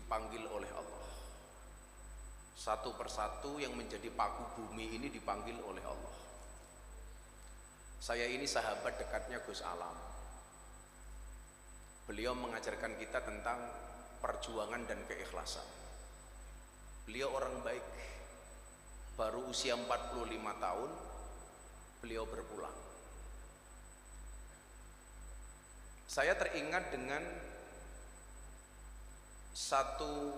dipanggil oleh Allah. Satu persatu yang menjadi paku bumi ini dipanggil oleh Allah. Saya ini sahabat dekatnya Gus Alam. Beliau mengajarkan kita tentang perjuangan dan keikhlasan. Beliau orang baik. Baru usia 45 tahun beliau berpulang. Saya teringat dengan satu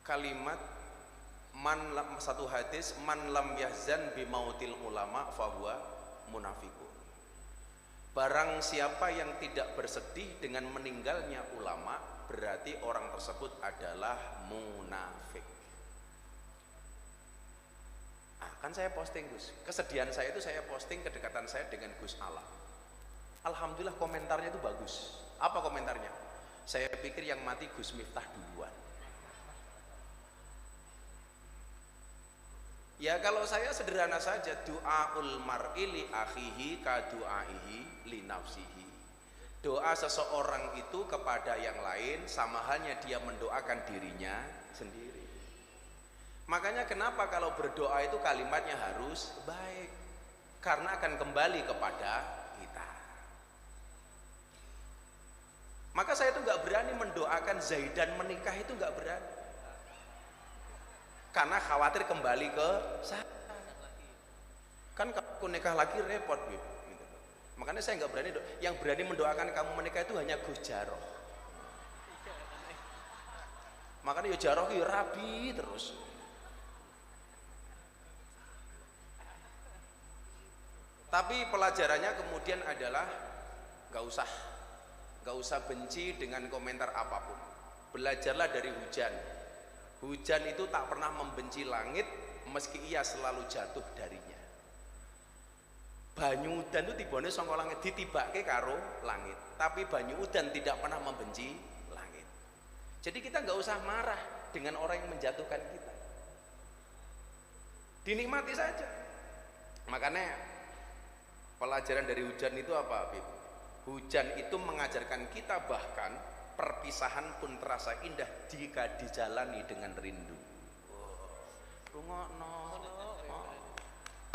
kalimat, satu hadis, man lam yahzan bimautil ulama fahuwa munafiqun. Barang siapa yang tidak bersedih dengan meninggalnya ulama, berarti orang tersebut adalah munafik. Kan saya posting Gus, kesedihan saya itu saya posting kedekatan saya dengan Gus Alam. Alhamdulillah komentarnya itu bagus. Apa komentarnya? Saya pikir yang mati Gus Miftah duluan. Ya kalau saya sederhana saja, du'aul mar'i li akhihi ka du'aihi li nafsihi. Doa seseorang itu kepada yang lain sama halnya dia mendoakan dirinya sendiri. Makanya kenapa kalau berdoa itu kalimatnya harus baik, karena akan kembali kepada kita. Maka saya itu nggak berani mendoakan Zaidan menikah, itu nggak berani, karena khawatir kembali ke saya. Kan kalau nikah lagi repot gitu. Makanya saya nggak berani. Yang berani mendoakan kamu menikah itu hanya Gus Jaroh. Makanya ya Jaroh ya rabi terus. Tapi pelajarannya kemudian adalah gak usah benci dengan komentar apapun. Belajarlah dari hujan. Hujan itu tak pernah membenci langit meski ia selalu jatuh darinya. Banyu udan itu tibane saka langit ditibake karo langit, tapi banyu udan tidak pernah membenci langit. Jadi kita nggak usah marah dengan orang yang menjatuhkan kita. Dinikmati saja. Makanya pelajaran dari hujan itu apa, Habib? Hujan itu mengajarkan kita bahkan perpisahan pun terasa indah jika dijalani dengan rindu. Rungokno.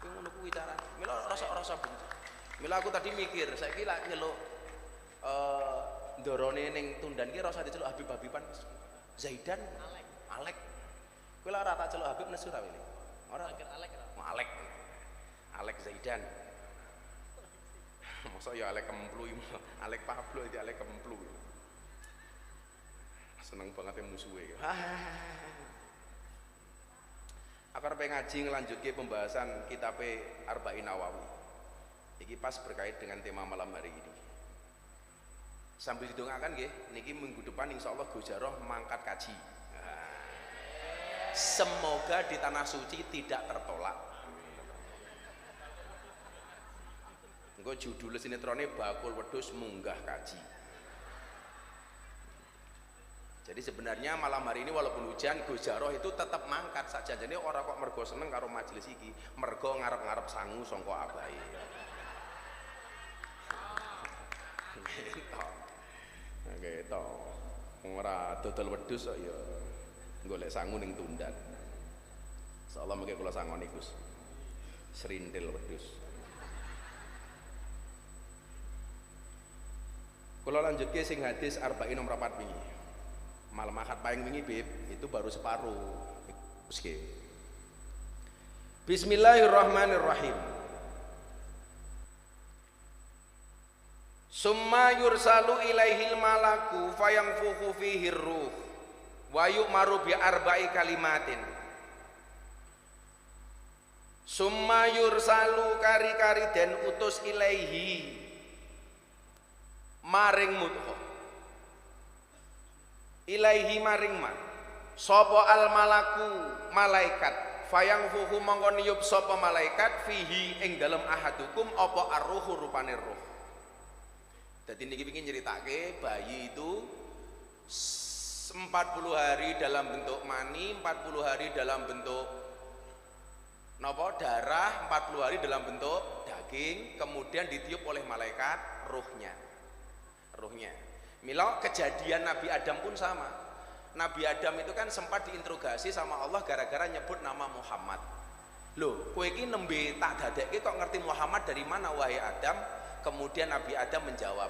Kuwi ngono kuwi carane. Mila rasa benci. Mila aku tadi mikir, saiki lak nyeluk ndorone ning Tundan ki rasa diceluk Habib-habiban. Zaidan, Alek. Kowe lak ora tak celuk Habib nesu ta wene? Ora. Alek. Alek Zaidan. Masa ya Alek Kemplu, Alek Pablo itu Alek Kemplu. Seneng banget ya musuhnya. Aku pengen ngaji ngelanjutke pembahasan kitab Arba'in Nawawi. Iki pas berkait dengan tema malam hari ini. Sambil didongakan nggih, niki minggu depan insyaallah Gus Jaroh mangkat kaji. Semoga di tanah suci tidak tertolak. Engko judul sinetronnya Bakul Wedhus Munggah Kaji. Jadi sebenarnya malam hari ini walaupun hujan, Gus Jaroh itu tetap mangkat saja. Jadi orang kok mergo seneng karo majelis iki, mergo ngarep-ngarep sangu sangka abahe. Gitu. Ora dodol wedhus kok ya golek sangu ning Tundan. Insyaallah mengke kula sangoni Gus. Serintil wedhus. Kula lanjutke sing hadis Arba'in nomor 4 wingi. Malam Ahad paling wingi Bib, itu baru separuh. Bismillahirrahmanirrahim. Summa yursalu ilaihil malaku fayanfukhu fihi ruh wa yu'maru bi arba'i kalimatin. Summa yursalu kari-kari den utus ilaihi maring mudghah. Ilaihi maring man sapa al malaku malaikat fayangfuhu mongko niyup sapa malaikat fihi ing dalem ahadukum apa arruhu rupane ruh. Dadi niki pengin nyeritake bayi itu 40 hari dalam bentuk mani, 40 hari dalam bentuk napa darah, 40 hari dalam bentuk daging, kemudian ditiup oleh malaikat ruhnya. Mila kejadian Nabi Adam pun sama. Nabi Adam itu kan sempat diinterogasi sama Allah gara-gara nyebut nama Muhammad. Loh, kowe iki nembe tak dadekke kok ngerti Muhammad dari mana wahai Adam? Kemudian Nabi Adam menjawab.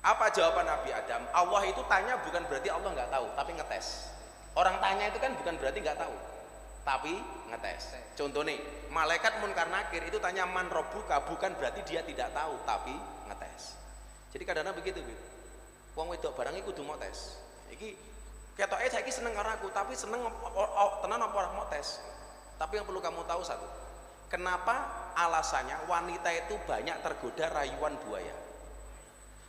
Apa jawaban Nabi Adam? Allah itu tanya bukan berarti Allah nggak tahu, tapi ngetes. Orang tanya itu kan bukan berarti nggak tahu, tapi ngetes. Contoh nih, malaikat Munkar Nakir itu tanya man robbuka, bukan berarti dia tidak tahu, tapi ngetes. Jadi kadang-kadang begitu, Bu. Wong wedok barang iku kudu mau tes. Iki ketoke saiki seneng karo aku, tapi seneng tenan apa ora mau tes. Tapi yang perlu kamu tahu satu. Kenapa alasannya wanita itu banyak tergoda rayuan buaya?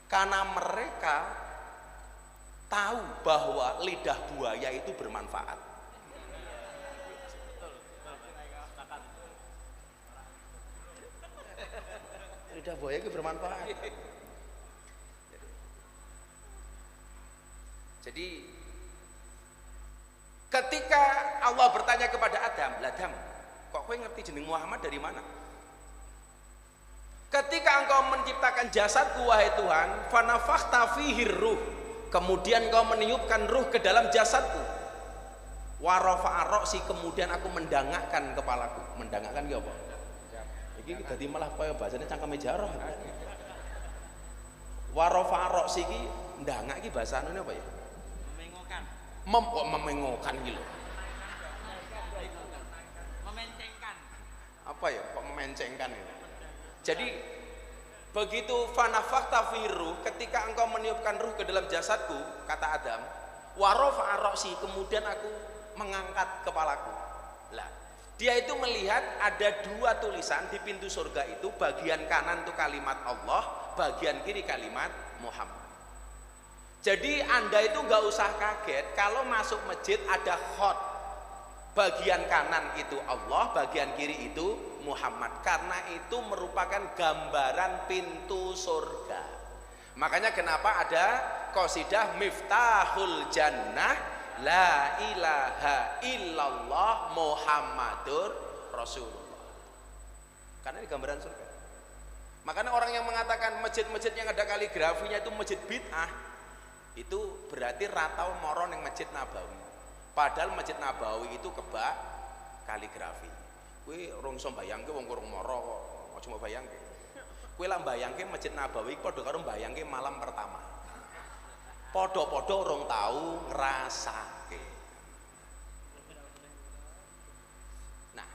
Karena mereka tahu bahwa lidah buaya itu bermanfaat. Lidah buaya itu bermanfaat. Jadi ketika Allah bertanya kepada Adam, Adam, kok kowe ngerti jeneng Muhammad dari mana? Ketika engkau menciptakan jasadku wahai Tuhan, fanafakhta fihi ruh, kemudian engkau meniupkan ruh ke dalam jasadku. Wa rafa'a ra'si, kemudian aku mendangakkan kepalaku. Mendangakkan ki apa? Iki dadi malah kaya bahasane cangkeme jarah. Wa rafa'a ra'si ki ndangak iki bahasa anune apa ya? Memengokan gitu, memencengkan. Apa ya? Kok memencengkan gitu? Jadi begitu fanafakhta fi ruh, ketika engkau meniupkan ruh ke dalam jasadku, kata Adam, wa rafa'a ra'si, kemudian aku mengangkat kepalaku. Lah, dia itu melihat ada dua tulisan di pintu surga itu, bagian kanan itu kalimat Allah, bagian kiri kalimat Muhammad. Jadi Anda itu nggak usah kaget kalau masuk masjid ada khot, bagian kanan itu Allah, bagian kiri itu Muhammad, karena itu merupakan gambaran pintu surga. Makanya kenapa ada qasidah Miftahul Jannah la ilaha illallah Muhammadur Rasulullah, karena ini gambaran surga. Makanya orang yang mengatakan masjid-masjid yang ada kaligrafinya itu masjid bid'ah, itu berarti ratau moron yang Masjid Nabawi. Padahal Masjid Nabawi itu kebak kaligrafi. Kowe rong iso mbayangke wong kurang moro kok. Aja mbok bayangke. Kowe lah mbayangke Masjid Nabawi padha karo mbayangke malam pertama. Padha-padha rong tau ngrasake. Nah,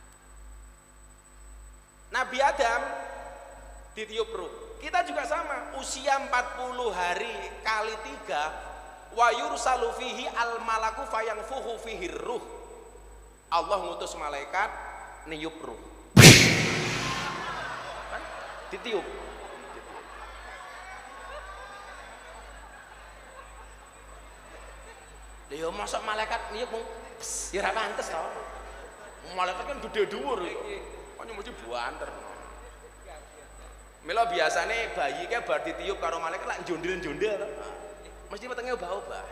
Nabi Adam ditiup ruh. Kita juga sama, usia 40 hari kali 3, wa yursalu fihi al malaku fayanfuhu fihi ruh. Allah ngutus malaikat niup ruh. Kan? Ditiup. Lha masa malaikat niup ya ora pantes to. Malaikat kan gede dhuwur. Kok mesti buanter. Mila biasane bayi ke bar ditiup karo malaikat lak njondil-njondil to. Mesti wetenge obah-obah.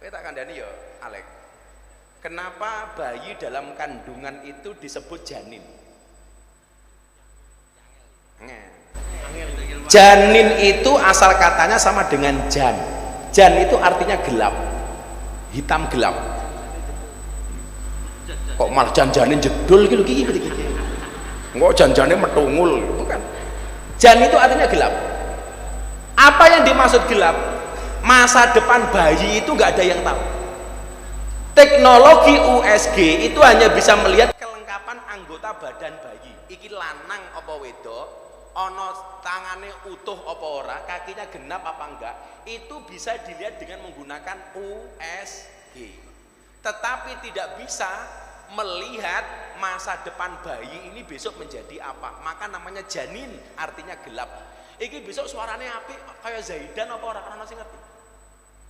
Kowe tak kandhani ya, Alek. Kenapa bayi dalam kandungan itu disebut janin? Janin itu asal katanya sama dengan jan. Jan itu artinya gelap, hitam gelap. Kok malah jan-janin jedul gitu gini. Enggak jan-jannya metungul, bukan. Jan itu artinya gelap. Apa yang dimaksud gelap? Masa depan bayi itu nggak ada yang tahu. Teknologi USG itu hanya bisa melihat kelengkapan anggota badan bayi. Iki lanang apa wedok, ono tangannya utuh apa ora, kakinya genap apa enggak, itu bisa dilihat dengan menggunakan USG. Tetapi tidak bisa melihat masa depan bayi ini besok menjadi apa. Maka namanya janin, artinya gelap. Iki besok suaranya apik kayak Zaidan apa ora, ana sing ngerti?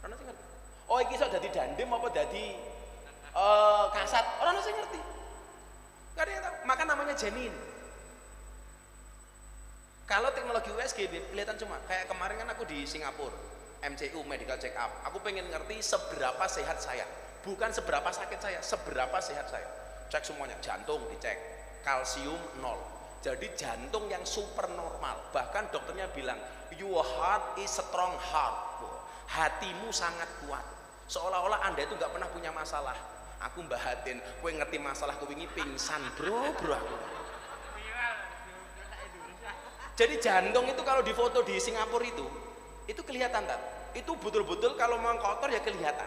Ana sing ngerti? Oh iki iso dadi dandim apa dadi kasat, orang sing ngerti. Enggak ada yang tahu. Maka namanya janin. Kalau teknologi USG kelihatan cuma kayak kemarin kan aku di Singapura, MCU medical check up. Aku pengen ngerti seberapa sehat saya. Bukan seberapa sakit saya, seberapa sehat saya. Cek semuanya, jantung dicek, kalsium 0, Jadi jantung yang super normal. Bahkan dokternya bilang, your heart is strong heart. Hatimu sangat kuat. Seolah-olah Anda itu nggak pernah punya masalah. Aku bahatin, kowe ngerti masalah kowe wingi pingsan, bro aku. Jadi jantung itu kalau difoto di Singapura itu kelihatan kan? Itu betul-betul kalau mau kotor ya kelihatan.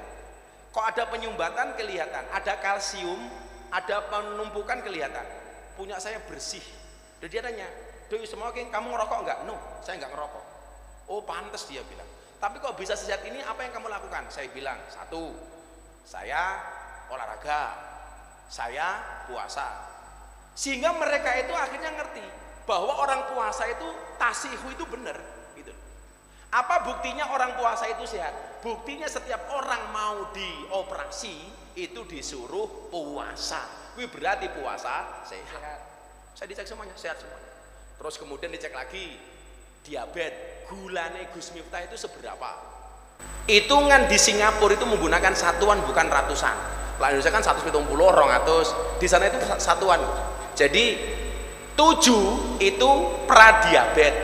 Kok ada penyumbatan kelihatan, ada kalsium, ada penumpukan kelihatan. Punya saya bersih. Dan dia nanya, "Do you smoking? Kamu ngerokok enggak?" "No, saya enggak ngerokok." "Oh, pantas," dia bilang. "Tapi kok bisa sehat ini? Apa yang kamu lakukan?" Saya bilang, "Satu, saya olahraga, saya puasa." Sehingga mereka itu akhirnya ngerti bahwa orang puasa itu tasihu itu benar gitu. Apa buktinya orang puasa itu sehat? Buktinya setiap orang mau dioperasi itu disuruh puasa. Wih, berarti puasa sehat. Saya dicek semuanya, sehat semuanya. Terus kemudian dicek lagi diabetes, gulanya Gus Miftah itu seberapa? Hitungan di Singapura itu menggunakan satuan bukan ratusan. Lah Indonesia kan 170 orang, di sana itu satuan. Jadi 7 itu pradiabetes,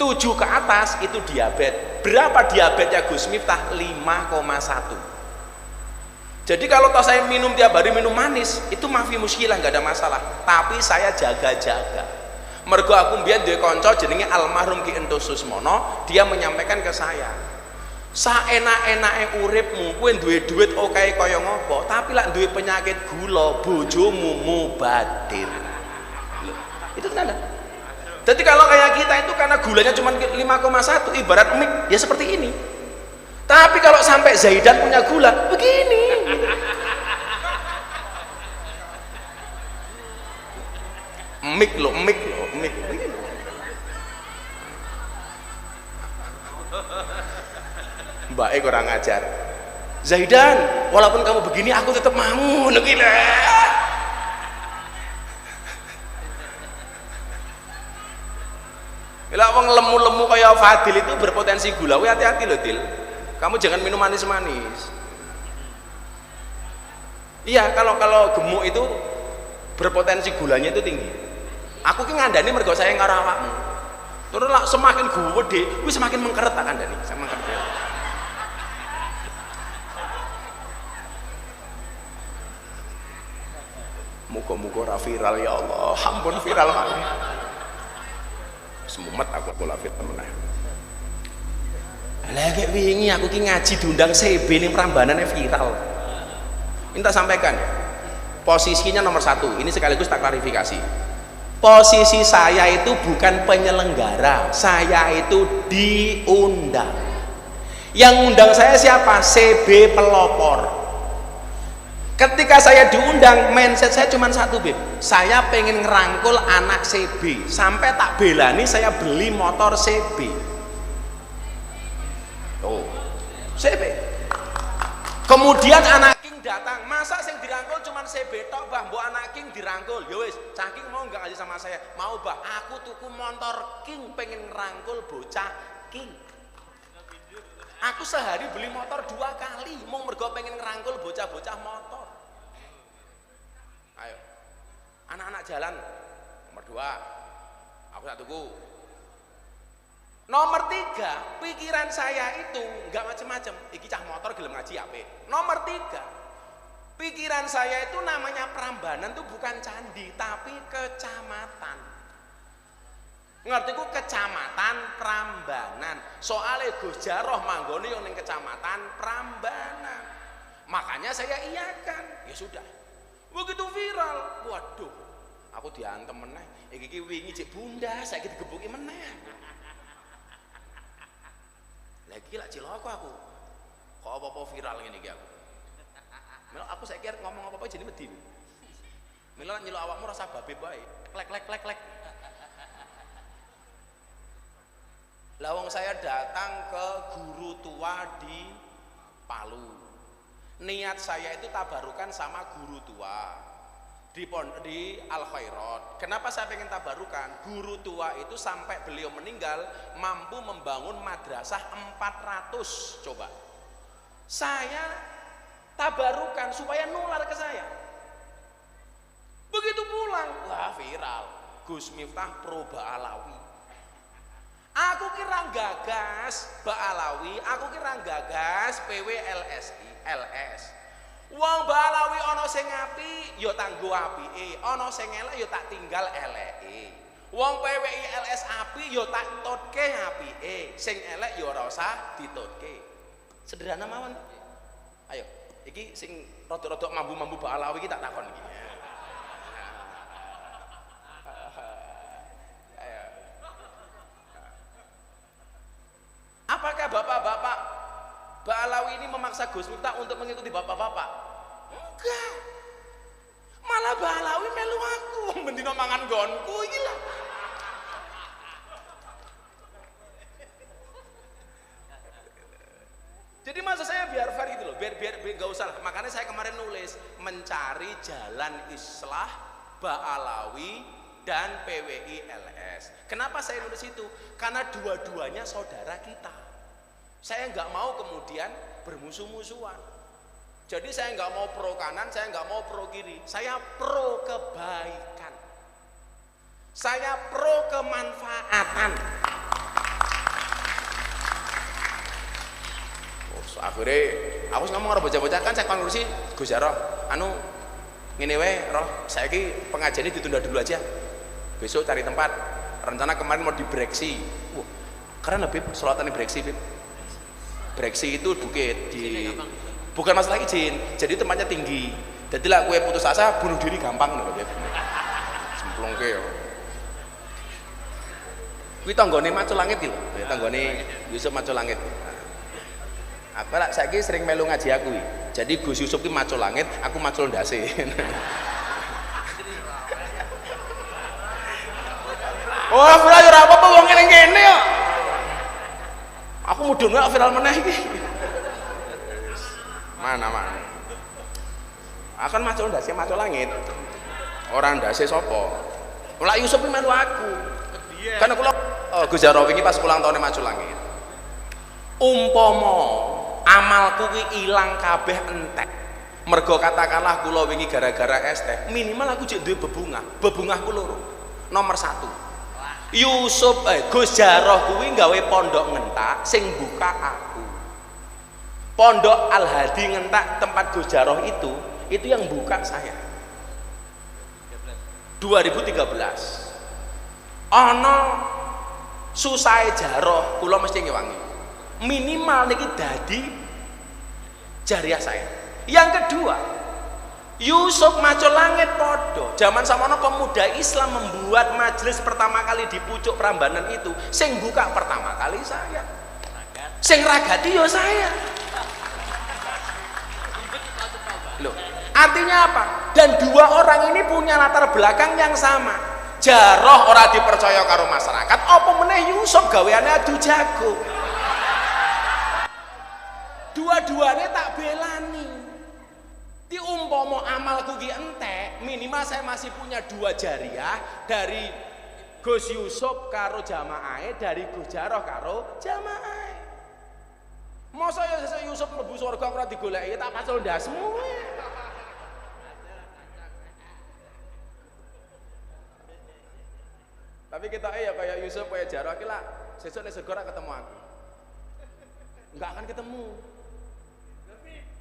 7 ke atas itu diabetes. Berapa diabetesnya Gus Miftah? 5,1. Jadi kalau toh saya minum tiap hari minum manis, itu mafi muskilah, nggak ada masalah. Tapi saya jaga-jaga. Mergo aku mbiyen duwe kanca jenenge almarhum Ki Ento Susmono, dia menyampaikan ke saya, saenak-enake uripmu kowe duwe duit oke kaya ngopo, tapi lak duwe penyakit gula, bojomu mubadir. Itu tanda. Jadi kalau kayak kita itu karena gulanya cuma 5,1 ibarat mik, ya seperti ini. Tapi kalau sampai Zaidan punya gula begini gitu. Mik begini. Mbak kurang ajar. Zaidan, walaupun kamu begini aku tetap mau gila. Bila wong lemu-lemu kayak Fadil itu berpotensi gula, hati-hati loh Dil. Kamu jangan minum manis-manis. Iya, kalau gemuk itu berpotensi gulanya itu tinggi. Aku ki ngandani mergo saya karo awakmu. Terus lah semakin gede, kuwi semakin mengkeret tak kandani, saya mengkeret. Muga-muga ra viral ya Allah. Ampun viral maneh. Semumet aku pola fit temen. Lah kayak wingi aku ki ngaji diundang CB ning Prambanane viral. Minta sampaikan ya. Posisinya nomor 1. Ini sekaligus tak klarifikasi. Posisi saya itu bukan penyelenggara, saya itu diundang. Yang undang saya siapa? CB pelopor. Ketika saya diundang, mindset saya cuma satu, Beb. Saya pengen ngerangkul anak CB. Sampai tak belani saya beli motor CB. Oh, CB. Kemudian anak King datang. Masa sing dirangkul cuma CB tok, Bah? Mbok anak King dirangkul. Ya wis, Cah King mau enggak ngaji sama saya? Mau, Bah. Aku tuku motor King, pengen ngerangkul bocah King. Aku sehari beli motor 2 kali, mau mergo pengen ngerangkul bocah-bocah motor. Ayo, anak-anak jalan. Nomor 2, aku tak tuku. Nomor 3, pikiran saya itu nggak macem-macem. Iki cah motor gelem ngaji apik. Nomor 3, pikiran saya itu namanya Prambanan tuh bukan candi, tapi kecamatan. Ngerti ku kecamatan Prambanan. Soalnya Gus Jaroh manggone yang ning kecamatan Prambanan. Makanya saya iyakan. Ya sudah. Begitu viral, waduh, aku diantem meneh. Iki wingi cek bunda, saiki digebuki meneh. Lagi lah ciloko aku. Kok apa-apa viral ngene iki aku. Mila aku saiki ngomong apa-apa jadi medhi. Mila nyeluk awakmu rasa babe bae. Klek. Lawang saya datang ke guru tua di Palu. Niat saya itu tabarukan sama guru tua di Al Khairat. Kenapa saya pengen tabarukan? Guru tua itu sampai beliau meninggal mampu membangun madrasah 400. Coba saya tabarukan supaya nular ke saya. Begitu pulang, wah viral. Gus Miftah pro Ba'alawi. Aku kira gagas Ba'alawi, aku kira gagas PWLSI, LS. Wong Ba'alawi ana sing apik ya tanggo apike, ana sing elek ya tak tinggal eleke. Wong PWI LS apik ya tak tutke apike, sing elek ya ora usah ditutke. Sederhana mawon. Ayo, iki sing rodok-rodok mambu-mambu Ba'alawi iki tak takon iki. Apakah bapak-bapak Ba'alawi ini memaksa Gus Miftah untuk mengikuti bapak-bapak? Enggak. Malah Ba'alawi melu aku, mendino mangan gonku iki lah. Jadi maksud saya biar fair gitu loh, biar enggak usah. Makanya saya kemarin nulis mencari jalan islah Ba'alawi dan PWI LS. Kenapa saya nulis itu? Karena dua-duanya saudara kita. Saya nggak mau kemudian bermusuh-musuhan. Jadi saya nggak mau pro kanan, saya nggak mau pro kiri. Saya pro kebaikan. Saya pro kemanfaatan. Akhirnya aku ngomong karo bocah-bocah kan saya konklusi Gus Jarot, ngene wae roh, saiki pengajiannya ditunda dulu aja. Besok cari tempat. Rencana kemarin mau di Breksi. Keren lebih sholatan di Breksi, Bib. Breksi itu bukit di bukan masalah izin, jadi tempatnya tinggi. Jadi lah gue putus asa bunuh diri gampang loh, Bib. Semplungke yo. Kuwi tanggane Macul Langit iki lho, tanggane Yusuf Macul Langit. Aku lah saiki sering melu ngaji aku. Jadi Gus Yusuf ki Macul Langit, aku Macul Ndase. Oh, viral ora apa-apa wong kene kok. Aku mudhun wae viral meneh iki. Mana. Akan Macul Ndase Macul Langit. Orang ndase sapa? Lah Yusuf ki melu aku. Kan aku Gus Jarot wingi pas ulang tahun Macul Langit. Umpama amalku ki ilang kabeh entek. Mergo katakanlah kula wingi gara-gara es teh, minimal aku cek duwe bebungahku loro. Nomor 1. Yusuf Gus Jarot kuwi gawe pondok ngentak sing buka aku. Pondok Al Hadi ngentak tempat Gus Jarot itu yang buka saya. 2013. Ana susahe Jarot kula mesti ngewangi. Minimal niki dadi jariah saya. Yang kedua, Yusuf Macul Langit podo. Zaman samono pemuda Islam membuat majelis pertama kali di pucuk Prambanan itu, sing buka pertama kali saya. Sing ragati yo saya. Loh, artinya apa? Dan dua orang ini punya latar belakang yang sama. Jarot ora dipercaya karo masyarakat, apa meneh Yusuf gaweane adu jago. Dua-duanya tak belani. Di umpama amalku ki entek, minimal saya masih punya 2 jariah dari Gus Yusuf karo jamaahe, dari Gus Jarot karo jamaahe. Masa ya sesuk Yusuf mlebu surga ora digoleki tak pacul ndasmu. Tapi kita ya kayak Yusuf kayak Jarot ki lah, sesuk nek surga ora ketemu aku. Enggak akan ketemu.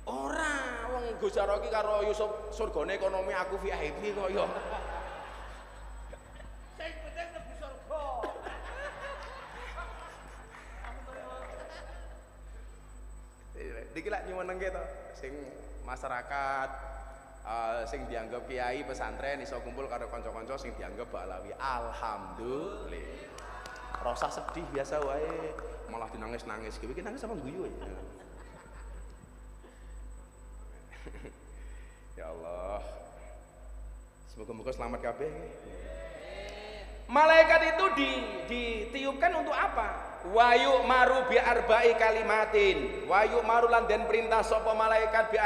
Ora, wong Gus Jarot ki karo Yusuf surgane ekonomi aku VIP kok ya. Sing penting mlebu surga. Diki lak nyuwenengke to, sing masyarakat sing dianggap kiai pesantren iso kumpul karo kanca-kanca sing dianggap Ba'alawi. Alhamdulillah. Rasa sedih biasa wae, malah dinangis-nangis. Iki nangis apa guyu ya. Ya Allah, semoga-moga selamat kabeh. Malaikat itu ditiupkan untuk apa? Wayu maru bi arba'i kalimatin. Wayu maru lan den perintah sapa malaikat bi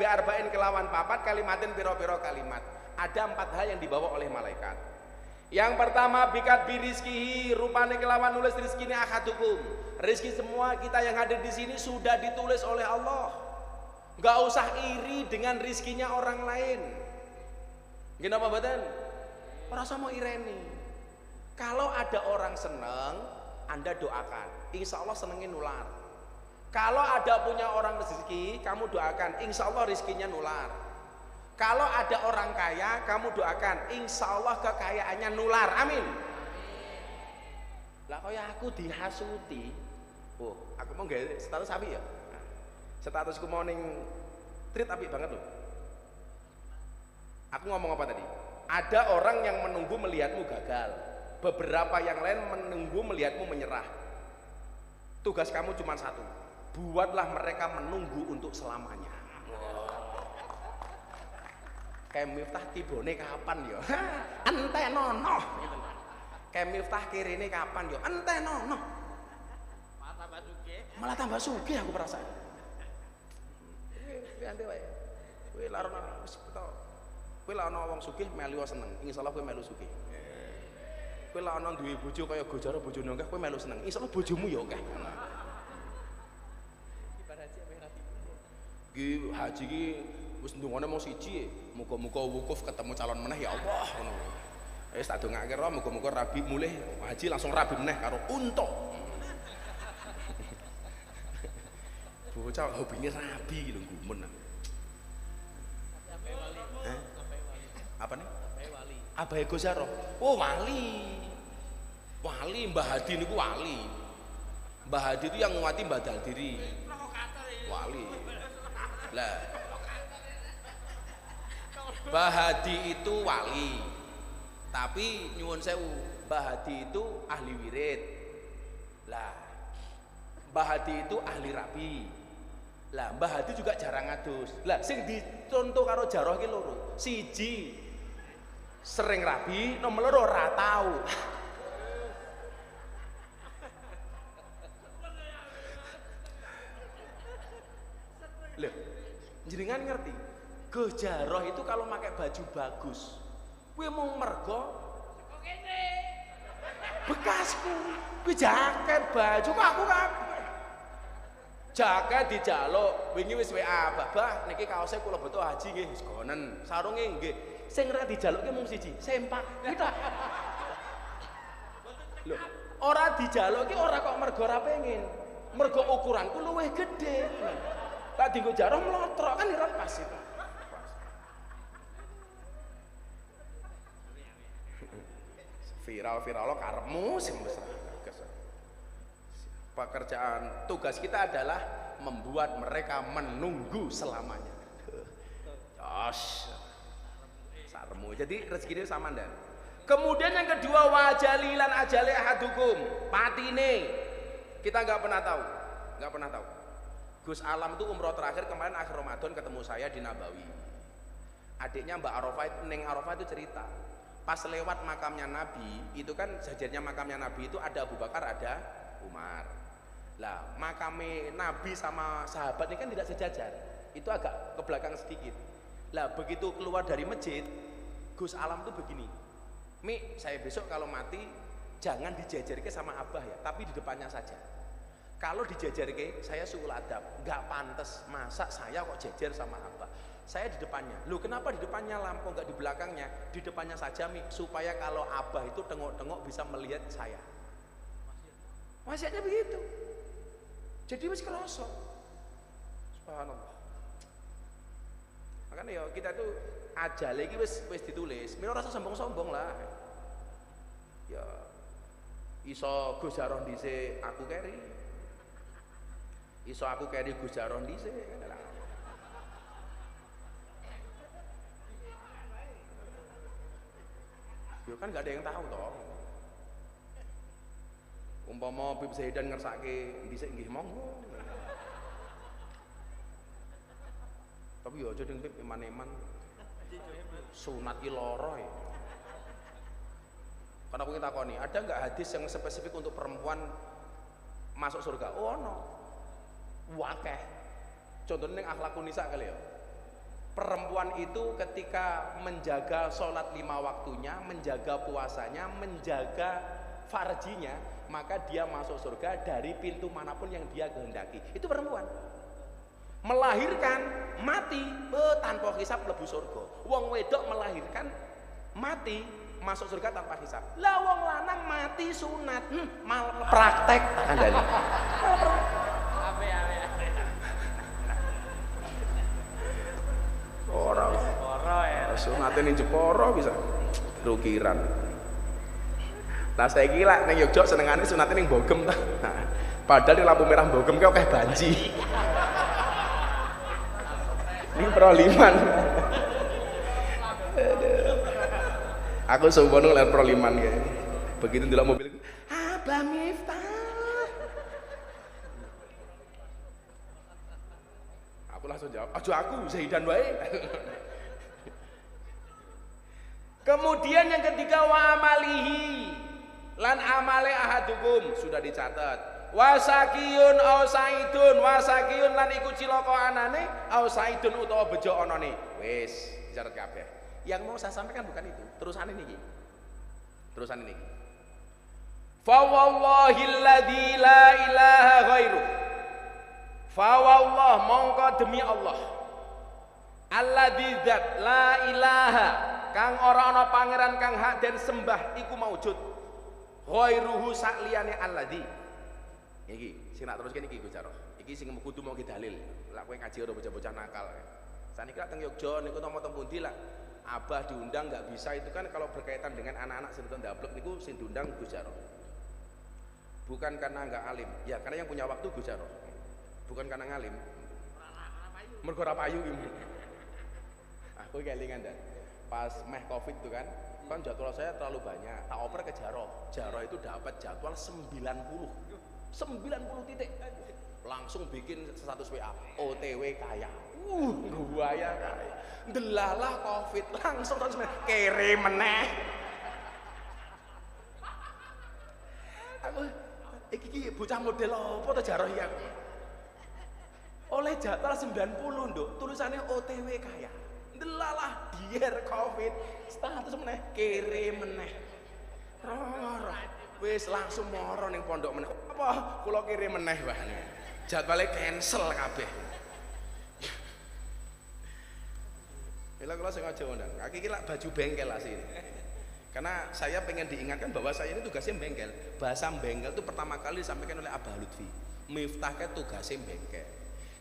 arba'in kelawan 4 kalimatin pira-pira kalimat. Ada 4 hal yang dibawa oleh malaikat. Yang pertama bikat bi rizkihi, rupane kelawan nulis rizkine ahadukum. Rizki semua kita yang hadir di sini sudah ditulis oleh Allah. Nggak usah iri dengan rizkinya orang lain. Gimana mboten? Ora sama ireni. Kalau ada orang seneng, Anda doakan, insya Allah senengnya nular. Kalau ada punya orang rezeki, kamu doakan, insya Allah rezekinya nular. Kalau ada orang kaya, kamu doakan, insya Allah kekayaannya nular. Amin. Lah kaya aku dihasuti, oh aku mau nggak status api ya? Nah, statusku mau ning treat api banget loh. Aku ngomong apa tadi? Ada orang yang menunggu melihatmu gagal, beberapa yang lain menunggu melihatmu menyerah. Tugas kamu cuma satu, buatlah mereka menunggu untuk selamanya. Kayak Miftah tibone kapan ya? Ente nono gitu. Kayak Miftah kirine kapan ya? Ente nono. Malah tambah sugih aku perasaan. Ante wae. Kowe lha ono wis beto. Kowe lha ono wong sugih melu seneng. Insyaallah kowe melu sugih. Kowe lha ono duwe bojo kaya Gojaro bojone akeh kowe melu seneng. Insyaallah bojomu ya akeh. Iki haji iki wis ndongane mau siji, muga-muga wukuf ketemu calon meneh ya Allah ngono. Wis tak dongake ro muga-muga rabi mulih haji langsung rabi meneh karo unta. Bocah hobine rabi lho gumen. Apa nih? Abahe Gojaro. Oh wali. Wali Mbah Hadi niku wali. Mbah Hadi itu yang nguati Mbah Daldiri. Wali. Lah Mbah Hadi itu wali, tapi nyuwun sewu, Mbah Hadi itu ahli wirid. Lah Mbah Hadi itu ahli rabi. Lah Mbah Hadi juga jarang ngadus. Lah sing dicontoh karo Jaroh ki loro. Siji sering rabi, nomor loro ora tau. Loh, jenengan ngerti? Gojaro itu kalau pakai baju bagus, gue mau mergo bekasku, gue jaket baju aku kabeh. Jaket dijaluk, wingi wis WA, "Bah, niki kaosnya kula butuh haji nggih, segonen." Sarunge nggih. Sing ora dijalukke mung siji, sempak. Kita. Loh, ora dijalukke ora kok mergo ora pengin. Mergo ukuranku luwih gedhe. Tak dienggo Jaroh mlotrok kan ora pas itu. Viral karepmu sing besar. Pekerjaan tugas kita adalah membuat mereka menunggu selamanya. Jos. Saremu. Jadi rezeki ini sama ndak. Kemudian yang kedua wajalilan ajale ahadukum. Patine kita nggak pernah tahu. Nggak pernah tahu. Gus Alam itu umroh terakhir kemarin akhir Ramadan ketemu saya di Nabawi. Adiknya Mbak Arafah, Neng Arafah itu cerita. Pas lewat makamnya Nabi, itu kan jajarnya makamnya Nabi itu ada Abu Bakar, ada Umar. Lah, makamnya Nabi sama sahabat ini kan tidak sejajar. Itu agak ke belakang sedikit. Lah, begitu keluar dari masjid, Gus Alam tuh begini. Mi, saya besok kalau mati jangan dijajarke sama Abah ya, tapi di depannya saja. Kalau dijajarke, saya suul adab, nggak pantas. Masa saya kok jajar sama Abah? Saya di depannya. Loh, kenapa di depannya lampu nggak di belakangnya? Di depannya saja, Mi, supaya kalau Abah itu tengok-tengok bisa melihat saya. Wasiatnya begitu. Jadi wis kerasa. Subhanallah. Makanya ya kita tuh ajale iki wis ditulis. Mira rasa sombong-sombong lah. Ya iso Gus Jaroh dhisik aku keri. Iso aku keri Gus Jaroh dhisik. Yo kan gak ada yang tahu toh. Umpama Bib Zaidan ngersake dhisik nggih monggo. Tapi yo aja ding Bib eman-eman. Sunat ki lara ya. Karena aku takoni, ada nggak hadis yang spesifik untuk perempuan masuk surga? Oh ono. Wakeh. Contohnya yang akhlakun nisa kali ya. Perempuan itu ketika menjaga sholat 5 waktunya, menjaga puasanya, menjaga farjinya, maka dia masuk surga dari pintu manapun yang dia kehendaki. Itu perempuan. Melahirkan, mati, tanpa hisab mlebu surga. Wong wedok melahirkan, mati, masuk surga tanpa hisab. Lah wong lanang mati sunat, malah praktek kandhani. Ora ya. Sunate ning Jepara bisa rukiran. Lah saiki lak ning Yogya senengane sunate ning Bogem ta. Padahal di lampu merah Bogem ki akeh banji. Ini Proliman. Aku sembrono lewat Proliman kayak. Begitu ndelok mobil, Abah Miftah. Aku langsung jawab, aja aku Zaidan wae. Kemudian yang ketiga wa amalihi lan amale ahadukum sudah dicatat. Wasakiyun au saidun, wasakiyun lan iku cilaka anane au saidun utawa bejo anane. Wis dicatat kabeh. Yang mau saya sampaikan bukan itu, terusan ini. Terusan ini. Fa wallahilladzi la ilaha ghairuh. Fa wallah mongko demi Allah. Alladzi dzat la ilaha kang ora ana pangeran kang hak den sembah iku maujud. Ghairuhu sakliyane alladzi. Iki sing nak teruskan iki Gus Jarot. Iki sing kudu mau dalil. Lah kowe ngaji ora bocah-bocah nakal. Saniki lak teng Yogya niku teng pundi lah. Abah diundang nggak bisa itu kan kalau berkaitan dengan anak-anak sing ndablek niku sing diundang Gus Jarot. Bukan karena nggak alim, ya karena yang punya waktu Gus Jarot. Bukan karena ngalim. Mergo ora payu iki. Aku kelingan dah. Pas meh Covid tuh kan jadwal saya terlalu banyak. Tak oper ke Jarot. Jarot itu dapat jadwal 90 titik. Langsung bikin status WA OTW kaya. Gua ya kaya. Delalah Covid langsung terus kere meneh. Aku iki bocah model apa to Jarot ya? Oleh jadwal 90 nduk, tulisannya OTW kaya. Delalah dier Covid status meneh kere meneh. Wis langsung moro ning pondok meneh. Apa kula kiri meneh wae. Jadwalnya cancel kabeh. Bila kula sengaja undang. Iki lak baju bengkel asli. Karena saya pengen diingatkan bahwa saya ini tugasnya bengkel. Bahasa bengkel itu pertama kali disampaikan oleh Abah Lutfi. Miftahnya tugasnya bengkel.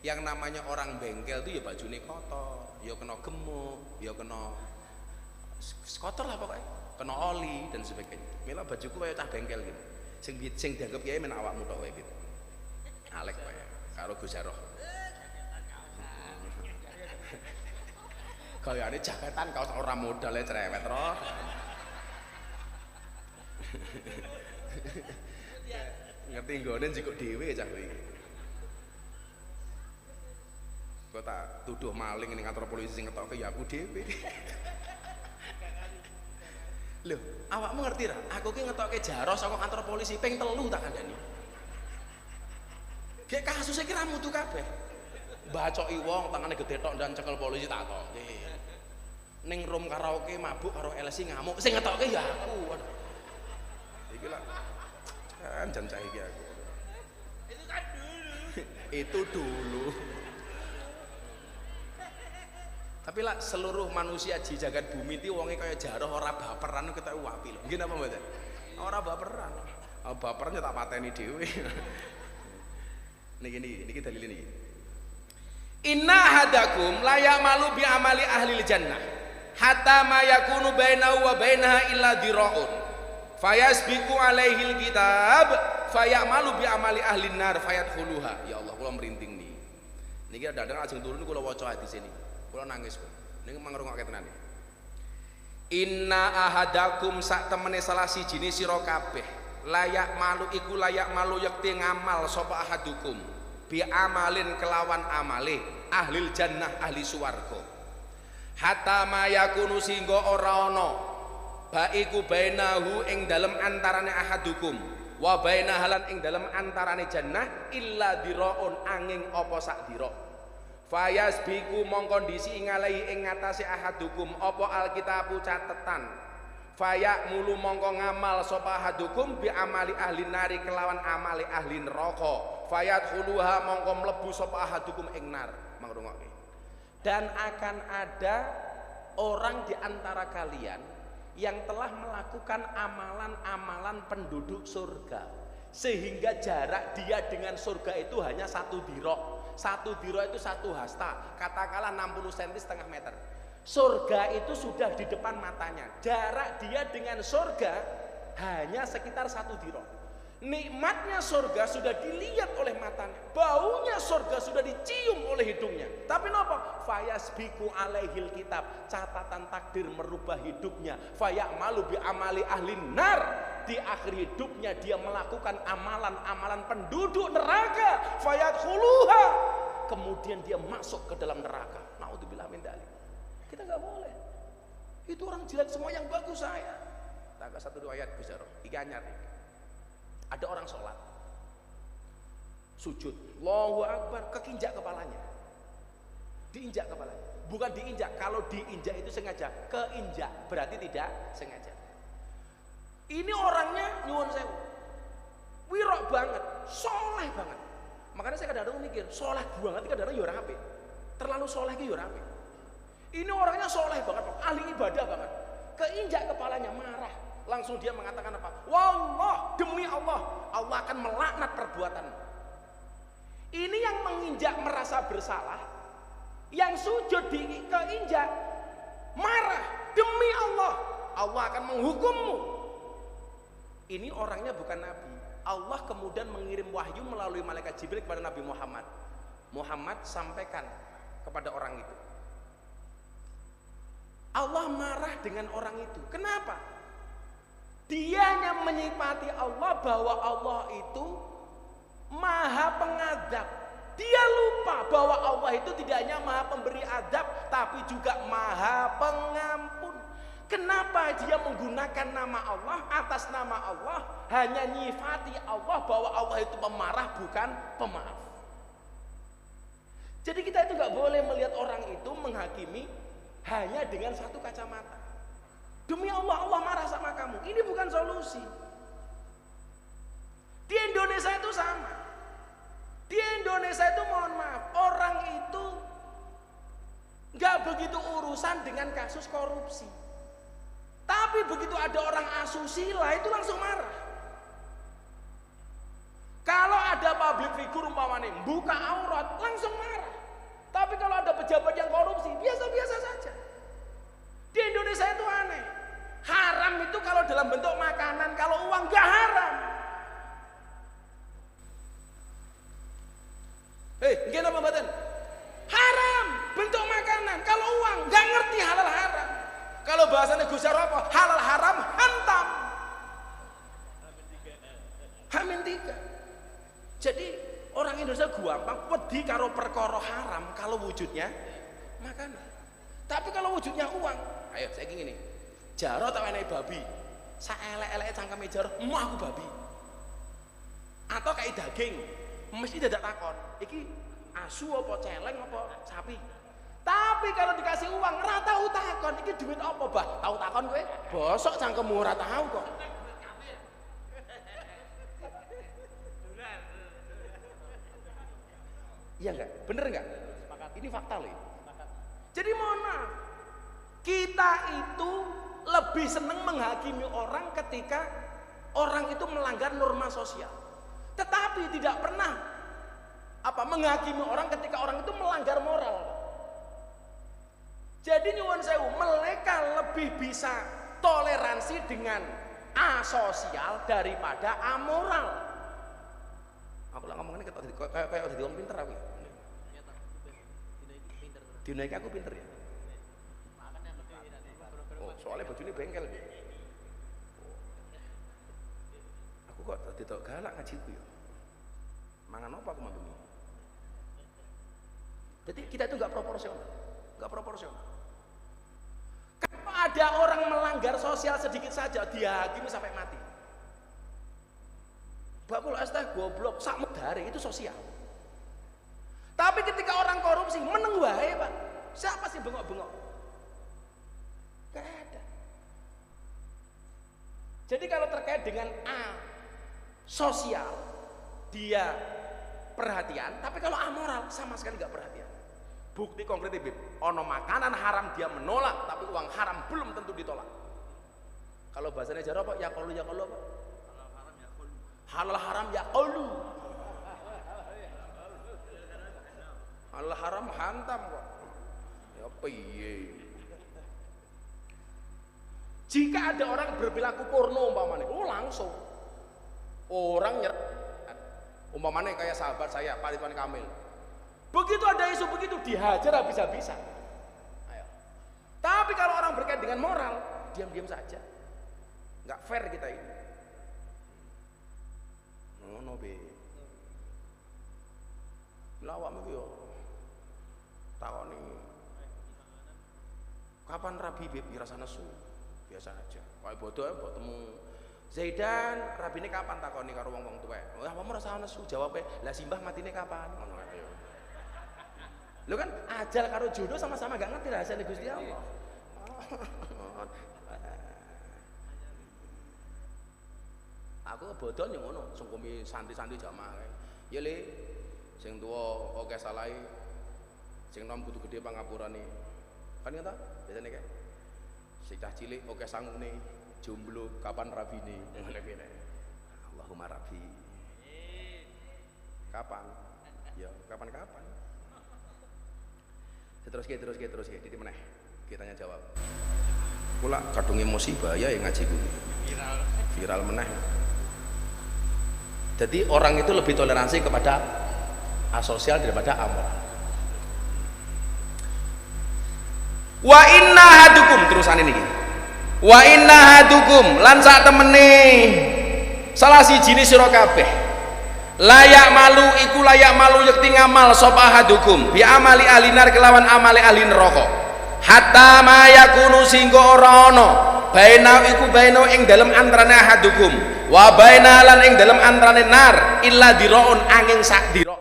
Yang namanya orang bengkel itu ya bajunya kotor, ya kena gemuk, ya kena kotor lah pokoknya. Kena oli dan sebagainya. Mila bajuku kayak cah bengkel gitu. Sing dianggap kiai men awakmu tok wae gitu. Alek wae karo Gus Jarot. Gayane jaketan kaos ora modale cerewet ro. Ngerti nggone njikuk dhewe cah kowe iki. Kok tak tuduh maling ning kantor polisi sing ngetokke ya aku dhewe. Loh, awakmu ngerti ra? Aku ki ngetokke Jarot saka kantor polisi ping 3 tak kandhani. Gek kasusnya ki ra mutu kabeh. Bacoki wong tangane gede tok dan cekel polisi tak tokke. Ning room karaoke mabuk karo LC ngamuk sing ngetokke ya aku. Iki lak kan jan cah iki aku. Itu kan dulu. Itu dulu. Tapi lah seluruh manusia di jagat bumi itu wonge kaya Jarot ora baperan kita wapi lho. Nggih napa mboten? Ora baperan. Baperan ya tak pateni dhewe. Niki dalil niki. Inna hadakum la ya'malu bi amali ahli jannah hatta ma yakunu bainahu wa bainaha illa dhira'un fayasbiqu alaihi alkitab fayamalu bi amali ahli nar fayadkhuluha. Ya Allah kula merinding niki. Niki dadang ajeng turun kula waca hadis ini. Kula nangis kok. Ning mangrungokke tenan. Inna ahadakum sak temene salah siji sira kabeh layak malu iku layak malu yakti ngamal sapa ahadukum bi amalin kelawan amale ahlil jannah ahli swarga. Hatta mayakunu singgo ora ana baiku bainahu ing dalem antarane ahadukum wa bainahalan ing dalem antarane jannah illa diraun angin apa sak dira. Fayasbiku mongkon disi ngalai ing ngatasé ahadukum apa alkitabu catetan. Fayak mulu mongko ngamal sapa ahadukum bi amali ahli nari kelawan amali ahli neraka. Fayadkhuluha mongko mlebu sapa ahadukum ing nar. Mangrungokke. Dan akan ada orang di antara kalian yang telah melakukan amalan-amalan penduduk surga, sehingga jarak dia dengan surga itu hanya 1 dirok. 1 dirok itu 1 hasta, katakanlah 60 cm setengah meter. Surga itu sudah di depan matanya, jarak dia dengan surga hanya sekitar 1 dirok. Nikmatnya surga sudah dilihat oleh matanya, baunya surga sudah dicium oleh hidungnya. Tapi napa? Fayasbiku alaihil kitab, catatan takdir merubah hidupnya. Fayamalu bi amali ahli nar, di akhir hidupnya dia melakukan amalan-amalan penduduk neraka. Fayadkhuluha, kemudian dia masuk ke dalam neraka. Naudzubillah min dzalik. Kita nggak boleh. Itu orang jelek semua, yang bagus saya. Tak satu riwayat Gus Jaro, iki anyar. Ada orang sholat, sujud, Allahu Akbar, kekinjak kepalanya, diinjak kepalanya, bukan diinjak. Kalau diinjak itu sengaja, keinjak berarti tidak sengaja. Ini orangnya nyuwun sewu, wirok banget, soleh banget. Makanya saya kadang-kadang mikir, soleh banget kadang-kadang yura HP, terlalu soleh ke yura HP. Ini orangnya soleh banget, ahli ibadah banget, keinjak kepalanya, marah. Langsung dia mengatakan apa? Wallah, demi Allah, Allah akan melaknat perbuatanmu. Ini yang menginjak merasa bersalah, yang sujud keinjak marah, demi Allah, Allah akan menghukummu. Ini orangnya bukan Nabi. Allah kemudian mengirim wahyu melalui malaikat Jibril kepada Nabi Muhammad. Muhammad sampaikan kepada orang itu. Allah marah dengan orang itu. Kenapa? Dianya menyifati Allah bahwa Allah itu maha pengadab. Dia lupa bahwa Allah itu tidak hanya maha pemberi adab, tapi juga maha pengampun. Kenapa dia menggunakan nama Allah, atas nama Allah, hanya nyifati Allah bahwa Allah itu pemarah bukan pemaaf. Jadi kita itu nggak boleh melihat orang itu menghakimi hanya dengan satu kacamata. Demi Allah, Allah marah sama kamu. Ini bukan solusi. Di Indonesia itu sama. Di Indonesia itu mohon maaf, orang itu nggak begitu urusan dengan kasus korupsi. Tapi begitu ada orang asusila itu langsung marah. Kalau ada public figure umpamanya buka aurat langsung marah. Tapi kalau ada pejabat yang korupsi biasa-biasa saja. Di Indonesia itu aneh. Haram itu kalau dalam bentuk makanan, kalau uang gak haram. Gimana Bapak? Haram bentuk makanan, kalau uang gak ngerti halal haram. Kalau bahasanya Gus Jaro apa? Halal haram hantam. Hamin 3. Jadi orang Indonesia gampang wedi karo perkara haram kalau wujudnya makanan. Tapi kalau wujudnya uang, ayo saya gini nih. Jaro tak enek babi, saelek-eleke cangkeme Jaro, mau aku babi. Atau kayak daging, mesti dadak takon, iki asu apa celeng apa sapi. Tapi kalau dikasih uang, ora tau takon, iki duit apa, Bah? Tahu takon kowe? Bosok cangkemmu ora tahu kok. Iya enggak? Bener enggak? Ini fakta loh. Jadi mohon maaf, kita itu lebih senang menghakimi orang ketika orang itu melanggar norma sosial, tetapi tidak pernah menghakimi orang ketika orang itu melanggar moral. Jadi nyuwun sewu, mereka lebih bisa toleransi dengan asosial daripada amoral. Aku lah ngomong ini kayak udah diomong pinter aku. Dinaik aku pinter ya. Soalnya bajunya bengkel. Aku kok tidak galak ngajiku ya. Mangan apa aku mabuk. Jadi kita itu nggak proporsional. Kalau ada orang melanggar sosial sedikit saja, dihakimi sampai mati. Bakul astag goblok, sak medare itu sosial. Tapi ketika orang korupsi meneng wae, Pak. Siapa sih bengok-bengok? Gak ada. Jadi kalau terkait dengan sosial dia perhatian, tapi kalau amoral sama sekali gak perhatian. Bukti konkret Bib, ono makanan haram dia menolak, tapi uang haram belum tentu ditolak. Kalau bahasanya Jawa apa? Ya qalu apa? Halal haram ya qalu. Halal haram hantam kok. Ya piye? Jika ada orang berperilaku porno umpamanya, langsung orang umpamanya kayak sahabat saya Pak Ridwan Kamil. Begitu ada isu begitu dihajar habis-habisan. Ayo. Tapi kalau orang berkait dengan moral, diam-diam saja. Nggak fair kita ini. Ngono be. Lawakmu yo. Takoni. Kapan rabi beb rasa nesu? Biasa aja. Kayak bodoh mbok temu Zaidan, rabine kapan takoni karo wong-wong tuwek. Wah, apa merasa nesu jawabe, lah simbah matine kapan? Ngono ae. Lho kan ajal karo jodoh sama-sama gak ngerti rahasiane Gusti Allah. Aku bodoh yang ngono, sungkumi santri-santri jamaah kae. Ya Le, sing tuwa akeh salahe, sing nom kudu gedhe pangapurane. Kan ya ta? Biasane kae. Sing cah cilik akeh sangune, jomblo kapan rabine. Ngono kene. Allahumma rabbi. Kapan? Ya, kapan-kapan. Terus titik meneh. Kita tanya jawab. Kula kadung emosi bahaya yang ngaji kuwi. Viral meneh. Jadi orang itu lebih toleransi kepada asosial daripada amoral. Wa inna hadukum terusan ini. Wa inna hadukum lan sak temene salah siji sira kabeh. Layak malu iku layak malu yakti ngamal sapa hadukum bi amali alinar kelawan amali ahli neraka. Hatta ma yakunu singgo ora ana baina iku baina ing dalem antarane hadukum wa baina lan ing dalem antarane nar illa diraun angin sak dira.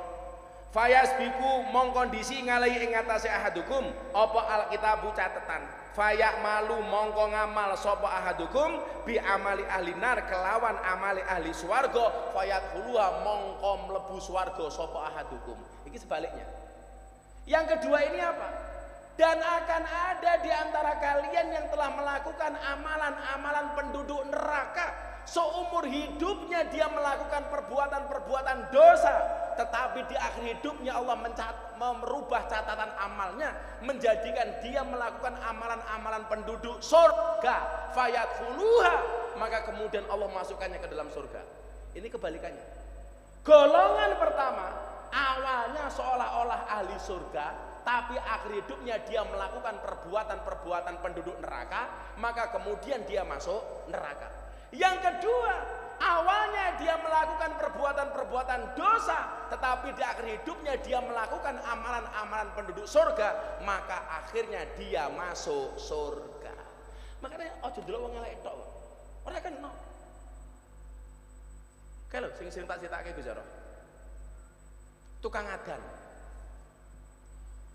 Fayasbiku mong kondisi ngalahi ing atase ahadukum apa alkitabu catetan. Fayak malu mongko ngamal sapa ahadukum bi amali ahli nar kelawan amali ahli swarga fayadkhuluha mongko mlebu swarga sapa ahadukum. Iki sebaliknya. Yang kedua ini apa? Dan akan ada di antara kalian yang telah melakukan amalan-amalan penduduk neraka. Seumur hidupnya dia melakukan perbuatan-perbuatan dosa, tetapi di akhir hidupnya Allah merubah catatan amalnya, menjadikan dia melakukan amalan-amalan penduduk surga. Fayadkhuluha, maka kemudian Allah masukkannya ke dalam surga. Ini kebalikannya. Golongan pertama awalnya seolah-olah ahli surga, tapi akhir hidupnya dia melakukan perbuatan-perbuatan penduduk neraka, maka kemudian dia masuk neraka. Yang kedua, awalnya dia melakukan perbuatan-perbuatan dosa, tetapi di akhir hidupnya dia melakukan amalan-amalan penduduk surga, maka akhirnya dia masuk surga. Makanya ojo delok wong elek tok. Ora kena. Kalau sing tak critake Gus Jaro. Tukang adan.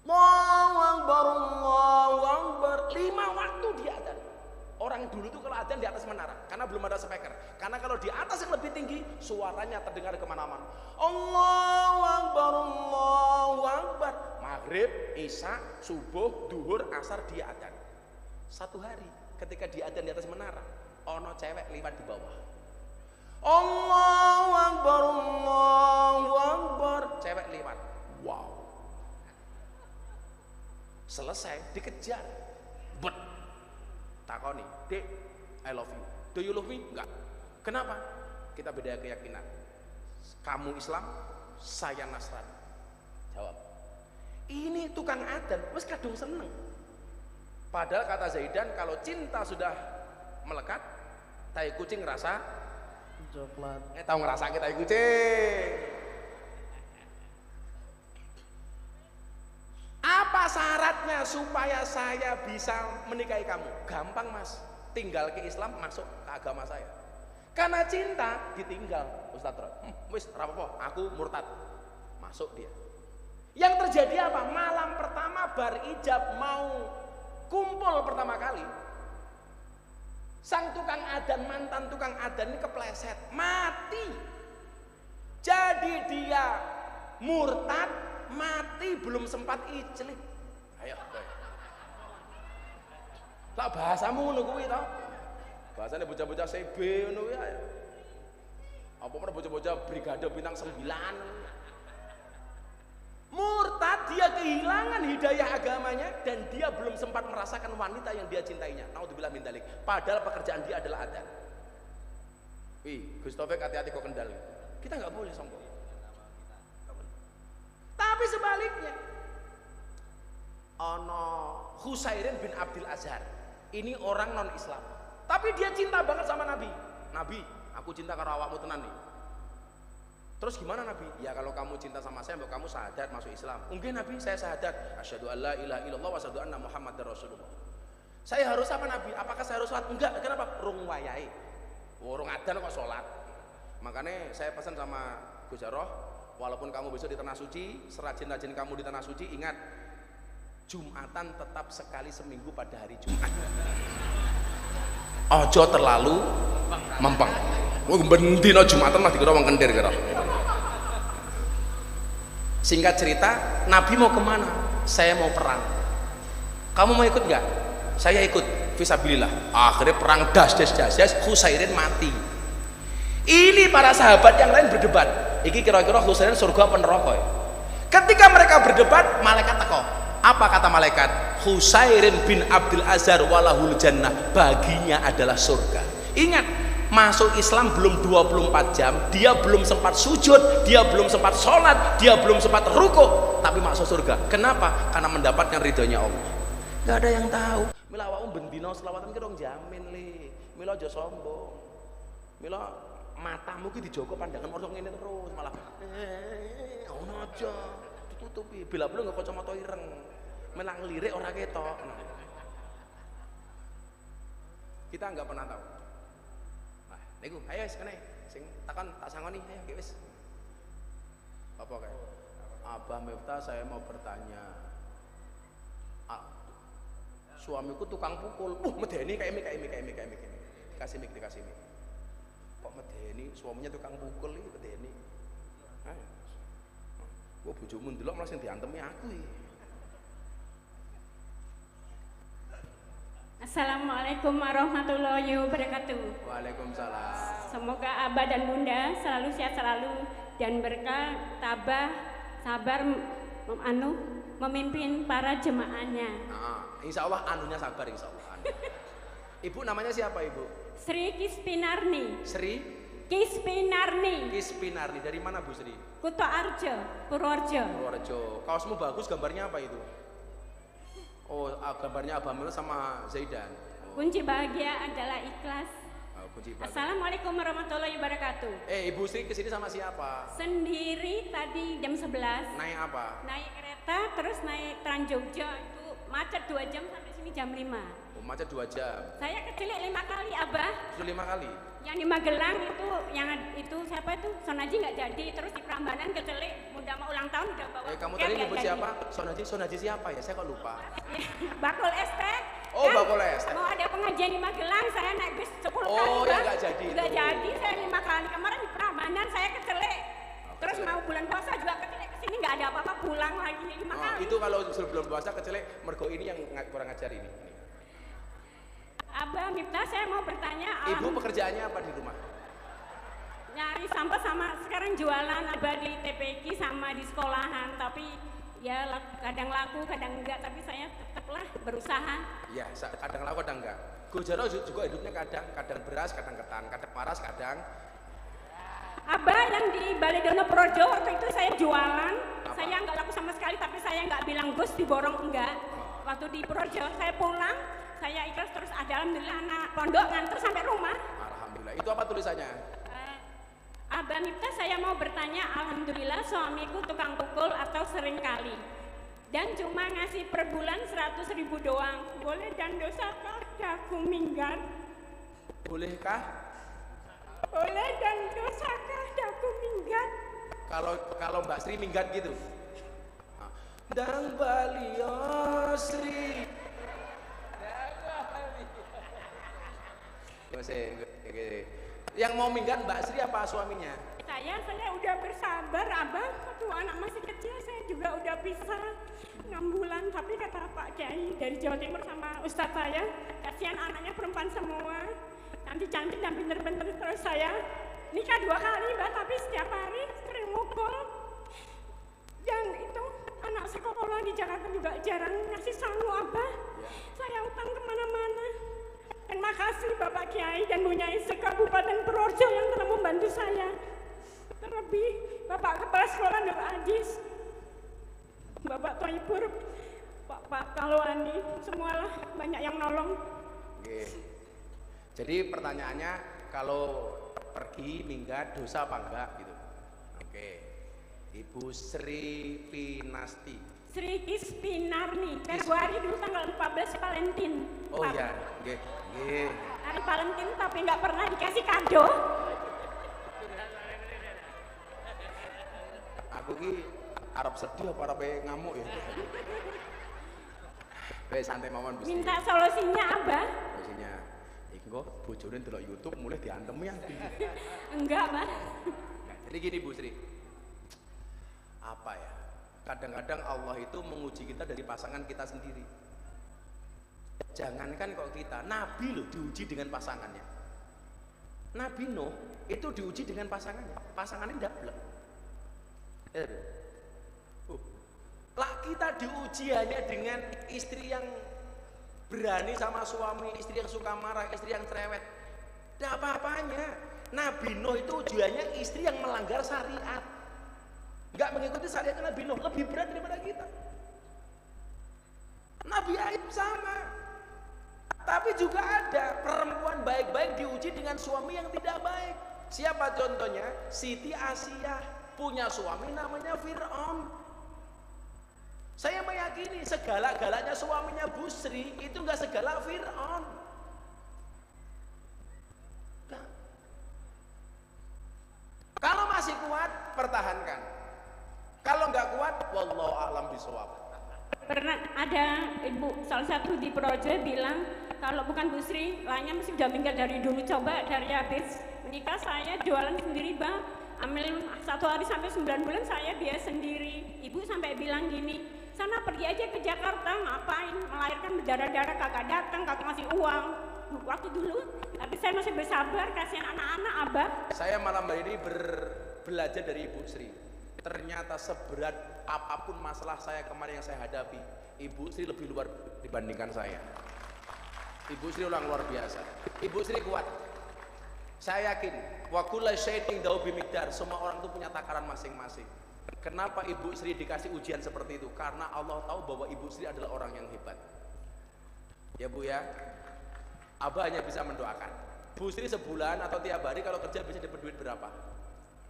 Allahu Akbar, 5 waktu dia adan. Orang dulu itu kalau adzan di atas menara, karena belum ada speaker. Karena kalau di atas yang lebih tinggi, suaranya terdengar kemana-mana. Allahu Akbar, Allahu Akbar. Maghrib, Isya, subuh, duhur, asar dia adzan. Satu hari ketika dia adzan di atas menara, ono cewek lewat di bawah. Allahu Akbar, Allahu Akbar. Cewek lewat. Wow. Selesai, dikejar. Bet. Takoni, Dek, I love you. Do you love me? Enggak. Kenapa? Kita beda keyakinan. Kamu Islam, saya Nasrani. Jawab. Ini tukang adan, wes kadung seneng. Padahal kata Zaidan, kalau cinta sudah melekat, tai kucing rasa coklat. Tahu ngerasa kita tai kucing. Apa syaratnya supaya saya bisa menikahi kamu? Gampang Mas, tinggal ke Islam, masuk ke agama saya. Karena cinta ditinggal, Ustaz Roy. Wis rapopo, aku murtad. Masuk dia. Yang terjadi apa? Malam pertama bar ijab mau kumpul pertama kali, sang tukang adan, mantan tukang adan ini kepleset, mati. Jadi dia murtad, mati belum sempat ijlik. Ayo, lah bahasamu ngono kuwi to. Bahasanya bocah-bocah CB ngono ya. Apa mana bocah-bocah brigade bintang 9. Murtad, dia kehilangan hidayah agamanya dan dia belum sempat merasakan wanita yang dia cintainya. Naudzubillah min dzalik. Padahal pekerjaan dia adalah adzan. Gus Taufik hati-hati kok kendal. Kita nggak boleh sombong. Tapi sebaliknya, ono Husairin bin Abdul Azhar. Ini orang non Islam. Tapi dia cinta banget sama Nabi. Nabi, aku cinta karo awakmu tenan nih. Terus gimana Nabi? Ya kalau kamu cinta sama saya, kamu syahadat masuk Islam. Mungkin Nabi, saya syahadat. Asyhadu an la ilaha illallah wa asyhadu anna Muhammadar Rasulullah. Saya harus apa Nabi? Apakah saya harus sholat? Enggak. Kenapa? Rung wayai. Rung adzan kok sholat. Makanya saya pesan sama Gus Jarrah, walaupun kamu besok di tanah suci, serajin-rajin kamu di tanah suci, ingat Jumatan tetap sekali seminggu pada hari Jumat. Ojo terlalu mempeng. Bendino Jumatan mah dikira wong kendir kira. Singkat cerita, Nabi mau kemana? Saya mau perang. Kamu mau ikut nggak? Saya ikut. Fisabilillah. Akhirnya perang das, Husairin mati. Ini para sahabat yang lain berdebat. Iki kira-kira Husairin surga apa neraka? Ketika mereka berdebat, malaikat teko. Apa kata malaikat? Husairin bin Abdul Azhar walahul jannah. Baginya adalah surga. Ingat, masuk Islam belum 24 jam, dia belum sempat sujud, dia belum sempat sholat, dia belum sempat ruku, tapi masuk surga. Kenapa? Karena mendapatkan ridhonya Allah. Gak ada yang tahu. Mila awakmu bendino selawatan ki dong jamin li. Mila aja sombong. Mila matamu ki dijogo pandangan orang ngene terus malah ono aja ditutupi. Bila belum gak kacamata ireng. Mila ngelirik ora ketok. Kita nggak pernah tahu. Niku, ayo wis kene, sing takon tak sangoni, ayo nggih wis. Apa kae? Abah Miftah, saya mau bertanya. Suamiku tukang pukul. Medeni kayak ini. Dikasih mik. Kok medeni suaminya tukang pukul iki medeni. Ayo. Gua bojomu ndelok malah sing diantemi aku iki. Assalamualaikum warahmatullahi wabarakatuh. Waalaikumsalam. Semoga Abah dan Bunda selalu sehat selalu dan berkah, tabah, sabar memimpin para jemaahnya. Insya Allah anunya sabar, insya Allah. Ibu namanya siapa ibu? Sri Kispinarni. Sri Kispinarni. Kispinarni. Dari mana Bu Sri? Kuto Arjo, Purworejo. Purworejo. Kaosmu bagus, gambarnya apa itu? Oh, gambarnya Abah Mil sama Zaidan. Oh. Kunci bahagia adalah ikhlas. Kunci bahagia. Assalamualaikum warahmatullahi wabarakatuh. Ibu Sri kesini sama siapa? Sendiri tadi jam 11. Naik apa? Naik kereta terus naik Trans Jogja, itu macet 2 jam sampai sini jam 5. Oh, macet 2 jam. Saya kecelik 5 kali Abah. Sudah 5 kali? Yang di Magelang itu siapa itu? Sonaji nggak jadi, terus di Prambanan kecelik, mudah mau ulang tahun udah bawa. Kamu tadi nyebut siapa? Sonaji siapa ya? Saya kok lupa. Bakul ST. Oh, kan Bakul ST. Mau ada pengajian di Magelang, saya naik bis 10 kali. Oh, ya nggak jadi. Nggak jadi, saya 5 kali. Kemarin di Prambanan saya kecelik. Terus mau bulan puasa juga kecelik, kesini nggak ada apa-apa, pulang lagi 5 kali. Itu kalau sebelum puasa kecelik, mergo ini yang kurang ajar ini. Abah Miftah, saya mau bertanya. Ibu pekerjaannya apa di rumah? Nyari sampah sama sekarang jualan Abah di TPQ sama di sekolahan, tapi ya kadang laku kadang enggak, tapi saya tetaplah berusaha. Iya, kadang laku kadang enggak. Gus Jarrah juga hidupnya kadang beras, kadang ketan, kadang paras, kadang. Abah yang di Baledono Projo waktu itu saya jualan, saya nggak laku sama sekali, tapi saya nggak bilang Gus diborong enggak. Waktu di Projo saya pulang, saya ikhlas terus ada alhamdulillah anak pondok nganter sampai rumah. Alhamdulillah. Itu apa tulisannya? Abah Miftah, saya mau bertanya, alhamdulillah suamiku tukang pukul atau sering kali dan cuma ngasih per bulan 100.000 doang. Boleh dan dosakah aku minggat? Bolehkah? Boleh dan dosakah aku minggat? Kalau Mbak Sri minggat gitu. Dang balio Sri. Yang mau minggat Mbak Sri apa suaminya? Saya udah bersabar Abah, waktu anak masih kecil saya juga udah pisah 6 bulan, tapi kata Pak Kiai dari Jawa Timur sama Ustadz saya, kasihan anaknya perempuan semua. cantik-cantik dan pinter-pinter. Terus saya nikah 2 kali Mbak, tapi setiap hari sering mukul. Dan itu anak sekolah di Jakarta juga jarang ngasih sangu Abah. Saya utang kemana-mana. Terima kasih Bapak Kiai dan Bu Nyai se-Kabupaten Purworejo yang telah membantu saya. Terlebih Bapak Kepala Sekolah Nur Ajis, Bapak Toibur, Pak Kalwani, semualah banyak yang nolong. Oke. Jadi pertanyaannya, kalau pergi minggat dosa apa enggak gitu? Oke. Ibu Sri Pinasti. Sri Kispinarni, Februari dulu tanggal 14 Valentin. Oh iya, oke. Hari Valentin tapi nggak pernah dikasih kado. Aku ki Arab sedih apa Arab ngamuk ya? Wes santai mawon Bu. Minta solusinya Abah. Solusinya. Iki kok bojone ndelok YouTube mulai diantem ya. Enggak, Mbak. Jadi gini Bu Sri. Apa ya? Kadang-kadang Allah itu menguji kita dari pasangan kita sendiri. Jangankan kok kita, Nabi loh diuji dengan pasangannya. Nabi Nuh itu diuji dengan pasangannya. Pasangannya ndablek. Lah kita diuji hanya dengan istri yang berani sama suami, istri yang suka marah, istri yang cerewet. Tidak apa-apanya. Nabi Nuh itu ujiannya istri yang melanggar syariat, nggak mengikuti syariat Nabi Nuh, lebih berat daripada kita. Nabi Ayub sama. Tapi juga ada perempuan baik-baik diuji dengan suami yang tidak baik. Siapa contohnya? Siti Asiyah punya suami namanya Fir'aun. Saya meyakini segala-galanya suaminya Bu Sri itu nggak segalak Fir'aun. Nah. Kalau masih kuat, pertahankan. Kalau nggak kuat, wallahu a'lam bishawab. Pernah ada ibu salah satu di Projo bilang kalau bukan Bu Sri, lainnya mesti udah meninggal dari dulu. Coba dari habis menikah saya jualan sendiri Bang, ambil 1 hari sampai 9 bulan saya biaya sendiri. Ibu sampai bilang gini, sana pergi aja ke Jakarta, ngapain melahirkan berdarah-darah, kakak datang, kakak ngasih uang waktu dulu. Tapi saya masih bersabar, kasihan anak-anak Abah. Saya malam hari ini belajar dari Ibu Sri. Ternyata seberat apapun masalah saya kemarin yang saya hadapi, Ibu Sri lebih luar dibandingkan saya. Ibu Sri orang luar biasa. Ibu Sri kuat. Saya yakin wa kullu syai'in indahu bimiqdar. Semua orang itu punya takaran masing-masing. Kenapa Ibu Sri dikasih ujian seperti itu? Karena Allah tahu bahwa Ibu Sri adalah orang yang hebat. Ya Bu ya. Abah hanya bisa mendoakan. Bu Sri sebulan atau tiap hari kalau kerja bisa dapat duit berapa?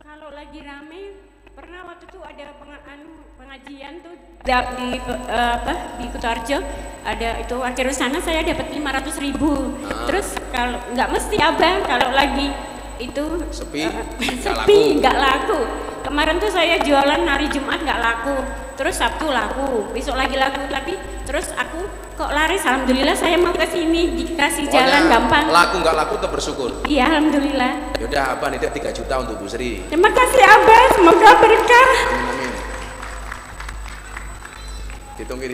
Kalau lagi rame, pernah waktu itu ada pengajian tuh di Kutoarjo, ada itu akhir sana saya dapat 500.000. Terus kalau nggak mesti Abang, kalau lagi itu sepi nggak laku. Kemarin tuh saya jualan hari Jumat nggak laku, terus Sabtu laku, besok lagi laku, tapi terus aku kok laris. Alhamdulillah saya mau ke sini dikasih jalan gampang. Laku nggak laku tetap bersyukur. Iya alhamdulillah. Yaudah Abah nitip 3 juta untuk Bu Sri. Terima kasih Abah, semoga berkah. Amin. Ditunggu.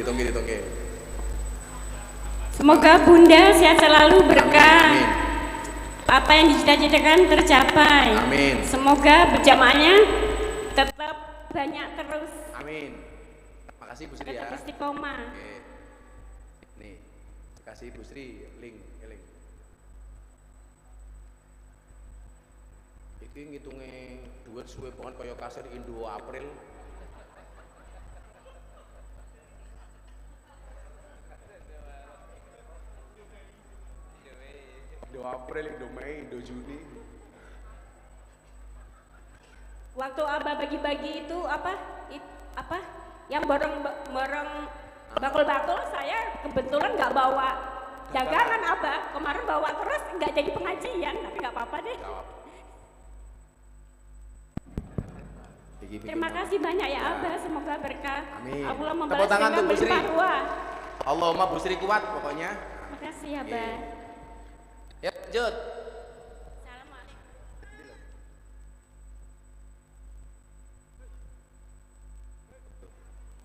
Semoga Bunda sehat selalu, berkah. Amin. Apa yang dicita-citakan tercapai. Amin. Semoga berjamaahnya tetap banyak terus. Amin. Makasih Bu Sri ya. Tetap istiqomah. Oke. Nih, kasih Bu Sri link. Iki ngitunge duit suwe banget kaya kasir Indo April. Indo April, Indo Mei, Indo Juni. Waktu Abah bagi-bagi itu apa yang borong bakul-bakul, saya kebetulan nggak bawa dagangan Abah. Kemarin bawa terus nggak jadi pengajian, tapi nggak apa-apa deh. Terima kasih banyak ya Abah, semoga berkah. Amin. Allah Tepuk membalas tangan dengan untuk Bu Sri. berlimpah ruah. Allahumma Bu Sri kuat pokoknya. Terima kasih Abah. Ya, lanjut. Assalamualaikum.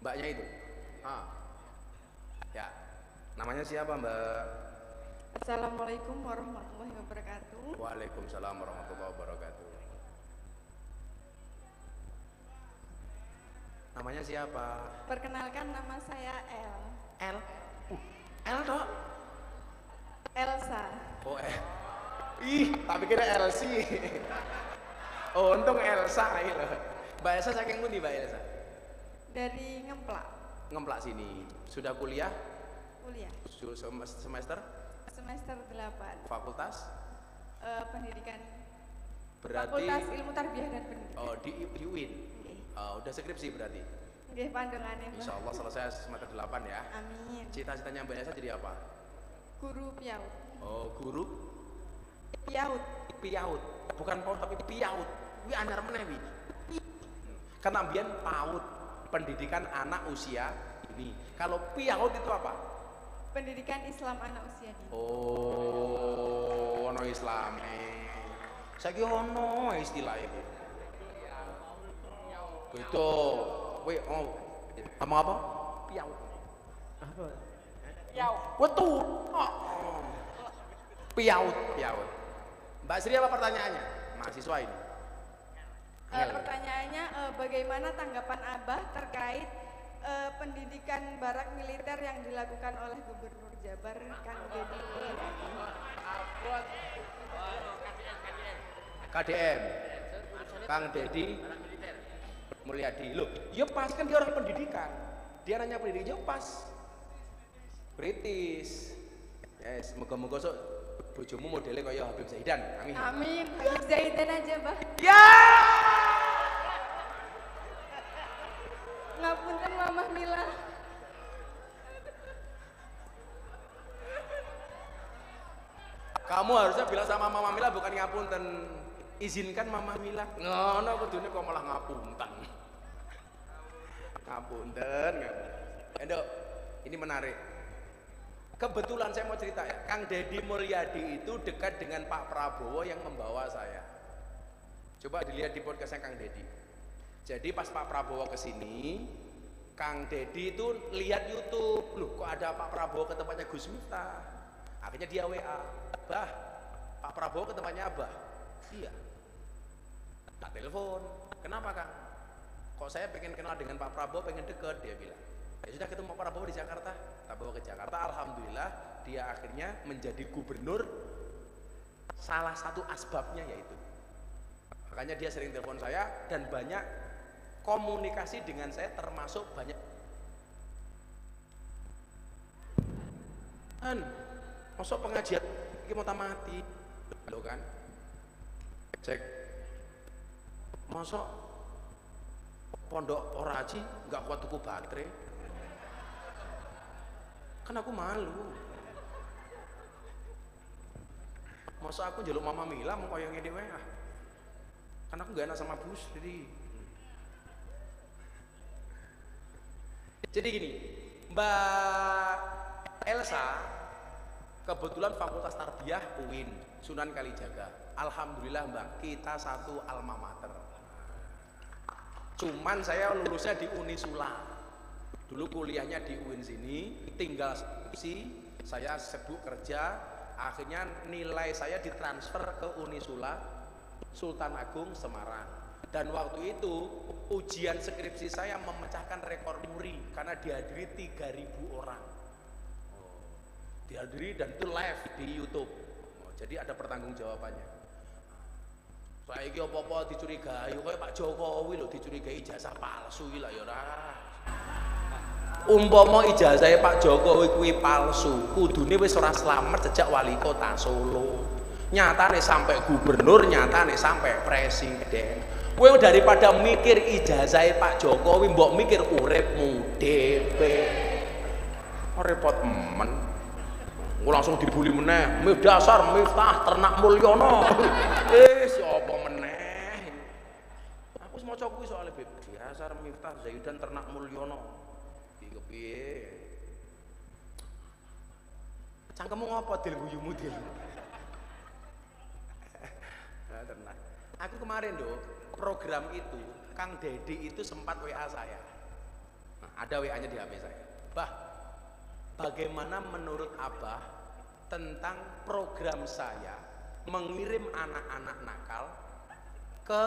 Mbaknya itu. Ya. Namanya siapa, Mbak? Assalamualaikum warahmatullahi wabarakatuh. Waalaikumsalam warahmatullahi wabarakatuh. Namanya siapa? Perkenalkan, nama saya L. L dok. Elsa. Oh ih, tapi kira Elsi. Oh untung Elsa ini loh. Mbak Elsa saking pundi Mbak Elsa? Dari Ngemplak. Ngemplak sini. Sudah kuliah? Kuliah. Semester? Semester 8. Fakultas? Pendidikan. Berarti Fakultas Ilmu Tarbiyah dan Pendidikan. oh di UIN. Udah skripsi berarti? Nggih, pandangannya, Mbah. Insya Allah selesai semester 8 ya. Amin. Cita-citanya Mbak Elsa jadi apa? Guru PIAUD. Oh guru PIAUD. piaut, bukan paut tapi piaut. Wi anyar meneh wi. Karena mbiyen PAUD, pendidikan anak usia ini. Kalau piaut itu apa? Pendidikan Islam anak usia dini. Oh, ono Islame. Saiki ono istilah iki. Beda. Kowe ngomong apa? Piaut. Apa? Piaut. Betul. Piaut, piaut. Mbak Sri apa pertanyaannya? Mahasiswa ini. Pertanyaannya, bagaimana tanggapan Abah terkait pendidikan barak militer yang dilakukan oleh Gubernur Jabar Kang Deddy Mulyadi? KDM. Kang Deddy Mulyadi. Loh, ya pas kan dia orang pendidikan. Dia nanya pendidikan, ya pas. British. Yes, moga-moga sok bojomu modelnya kaya Habib Zaidan. Amin. Amin. Habib Zaidan aja, Bah. Ya. Ngapunten Mamah Mila. Kamu harusnya bilang sama Mama Mila bukan ngapunten. Izinkan Mama Mila. Ngono kudune kok malah ngapunten. Ngapunten, ngapunten. Endok, ini menarik. Kebetulan saya mau cerita ya, Kang Deddy Mulyadi itu dekat dengan Pak Prabowo yang membawa saya. Coba dilihat di podcastnya Kang Deddy. Jadi pas Pak Prabowo kesini, Kang Deddy itu lihat YouTube, loh kok ada Pak Prabowo ke tempatnya Gus Miftah. Akhirnya dia WA, Bah, Pak Prabowo ke tempatnya Abah. Iya. Tak telepon, kenapa Kang? Kok saya pengen kenal dengan Pak Prabowo, pengen deket, dia bilang. Ya sudah ketemu Pak Prabowo di Jakarta, tak bawa ke Jakarta. Alhamdulillah dia akhirnya menjadi gubernur. Salah satu asbabnya yaitu, makanya dia sering telepon saya dan banyak komunikasi dengan saya, termasuk banyak masuk pengajian ini mau mati lo kan, cek masuk pondok oraji nggak kuat tuku baterai. Kan aku malu. Masa aku jaluk Mama Mila mau koyo ngene wae ah. Kan aku gak enak sama bus jadi gini, Mbak Elsa kebetulan Fakultas Tarbiyah UIN Sunan Kalijaga. Alhamdulillah Mbak, kita satu alma mater. Cuman saya lulusnya di Unisula. Dulu kuliahnya di UIN sini, tinggal skripsi, saya sibuk kerja, akhirnya nilai saya ditransfer ke Unisula Sultan Agung Semarang. Dan waktu itu ujian skripsi saya memecahkan rekor muri karena dihadiri 3.000 orang. Dihadiri dan itu live di YouTube. Jadi ada pertanggungjawabannya. Saya iki apa-apa dicurigai, kayak Pak Jokowi lho dicurigai ijazah palsu iki lah ya ora. Umpama ijazah Pak Jokowi kuwi palsu, kudune wis ora slamet sejak wali kota Solo. Nyatane sampai gubernur, nyatane sampai presiden. Kowe daripada mikir ijazah Pak Jokowi, mbok mikir uripmu dhewe. Repot men. Gue langsung dibully meneh. Dasar Miftah Ternak Mulyono. Siapa meneh? Aku wis maca kuwi soalnya Beb. Dasar Miftah Zaidan Ternak Mulyono. Piye? Cangkemmu ngopo Dil guyumu Dil? Nah, tenang. Aku kemarin program itu Kang Deddy itu sempat WA saya. Nah, ada WA-nya di HP saya. Bah, bagaimana menurut Abah tentang program saya mengirim anak-anak nakal ke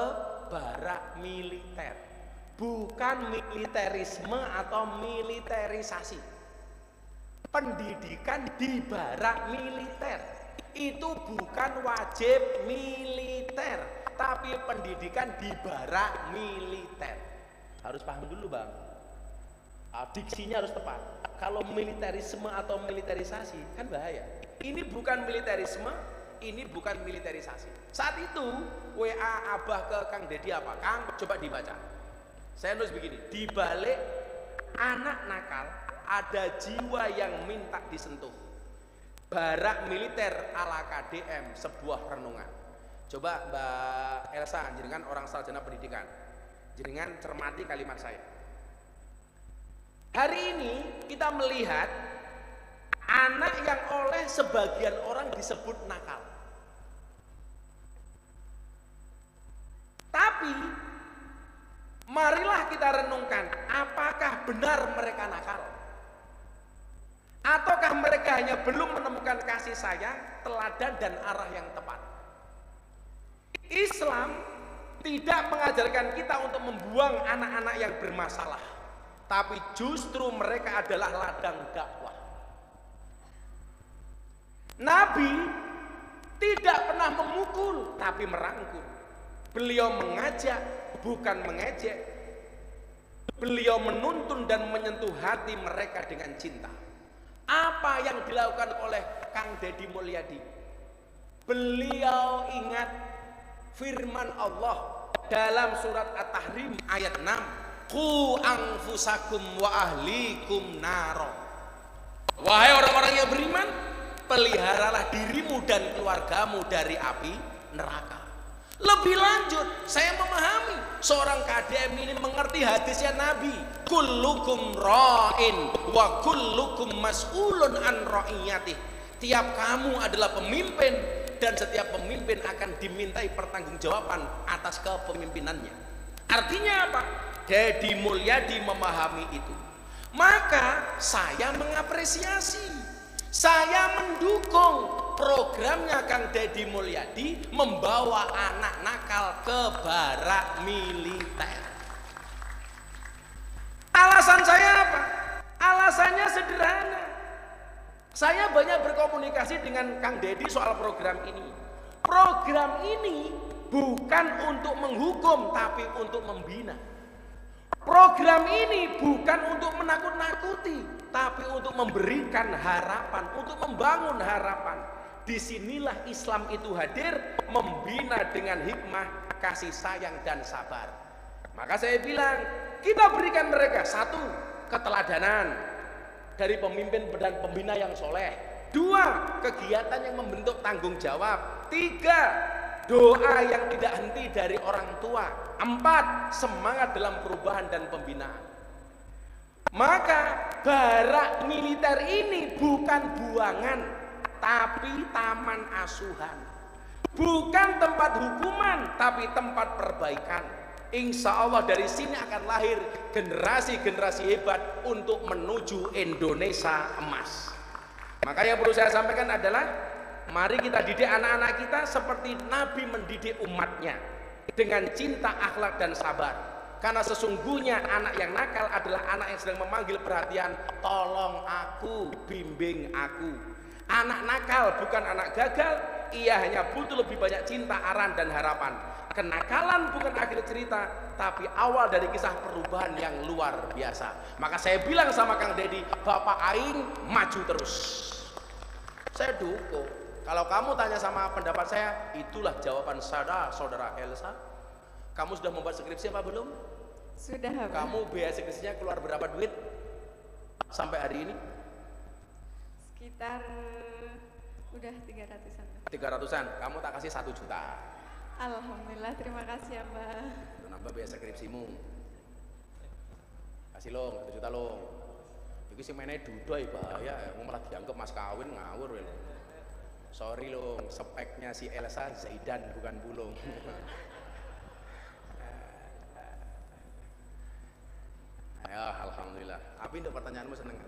barak militer. Bukan militerisme atau militerisasi. Pendidikan di barak militer itu bukan wajib militer, tapi pendidikan di barak militer. Harus paham dulu bang, diksinya harus tepat. Kalau militerisme atau militerisasi kan bahaya. Ini bukan militerisme, ini bukan militerisasi. Saat itu WA Abah ke Kang Dedi apa? Kang, coba dibaca. Saya nulis begini, di balik anak nakal ada jiwa yang minta disentuh. Barak militer ala KDM, sebuah renungan. Coba Mbak Elsa, jenengan orang sarjana pendidikan, jenengan cermati kalimat saya. Hari ini kita melihat anak yang oleh sebagian orang disebut nakal. Tapi marilah kita renungkan, apakah benar mereka nakal? Ataukah mereka hanya belum menemukan kasih sayang, teladan dan arah yang tepat? Islam tidak mengajarkan kita untuk membuang anak-anak yang bermasalah, tapi justru mereka adalah ladang dakwah. Nabi tidak pernah memukul, tapi merangkul. Beliau mengajak, bukan mengejek. Beliau menuntun dan menyentuh hati mereka dengan cinta. Apa yang dilakukan oleh Kang Dedi Mulyadi? Beliau ingat firman Allah dalam surat At-Tahrim ayat 6, qu anfusakum wa ahlikum naro. Wahai orang-orang yang beriman, peliharalah dirimu dan keluargamu dari api neraka. Lebih lanjut, saya memahami seorang KDM ini mengerti hadisnya Nabi, kullukum ra'in wa kullukum mas'ulun an ra'iyatih. Tiap kamu adalah pemimpin dan setiap pemimpin akan dimintai pertanggungjawaban atas kepemimpinannya. Artinya apa? Dedi Mulyadi memahami itu. Maka saya mengapresiasi, saya mendukung programnya Kang Dedi Mulyadi membawa anak nakal ke barak militer. Alasan saya apa? Alasannya sederhana. Saya banyak berkomunikasi dengan Kang Dedi soal program ini. Program ini bukan untuk menghukum, tapi untuk membina. Program ini bukan untuk menakut-nakuti, tapi untuk memberikan harapan, untuk membangun harapan. Disinilah Islam itu hadir, membina dengan hikmah, kasih sayang dan sabar. Maka saya bilang, kita berikan mereka satu, keteladanan dari pemimpin dan pembina yang soleh. Dua, kegiatan yang membentuk tanggung jawab. Tiga, doa yang tidak henti dari orang tua. Empat, semangat dalam perubahan dan pembinaan. Maka barak militer ini bukan buangan, tapi taman asuhan. Bukan tempat hukuman, tapi tempat perbaikan. Insya Allah dari sini akan lahir generasi-generasi hebat untuk menuju Indonesia emas. Maka yang perlu saya sampaikan adalah, mari kita didik anak-anak kita seperti Nabi mendidik umatnya, dengan cinta, akhlak dan sabar. Karena sesungguhnya anak yang nakal adalah anak yang sedang memanggil perhatian, tolong aku, bimbing aku. Anak nakal bukan anak gagal, ia hanya butuh lebih banyak cinta, arahan dan harapan. Kenakalan bukan akhir cerita, tapi awal dari kisah perubahan yang luar biasa. Maka saya bilang sama Kang Dedi, Bapak Aing maju terus. Saya dukung. Kalau kamu tanya sama pendapat saya, itulah jawaban saudara Elsa. Kamu sudah membuat skripsi apa belum? Sudah. Kamu biaya skripsinya keluar berapa duit sampai hari ini? Sekitar udah 300-an. 300-an. Kamu tak kasih 1 juta. Alhamdulillah, terima kasih Abah. Itu nambah biaya skripsimu. Kasih long 1 juta long. Iki sing meneh dudoi bahaya, malah dianggap mas kawin ngawur ya. Sorry long, speknya si Elsa Zaidan bukan bulung. Ya, alhamdulillah. Tapi untuk pertanyaanmu seneng.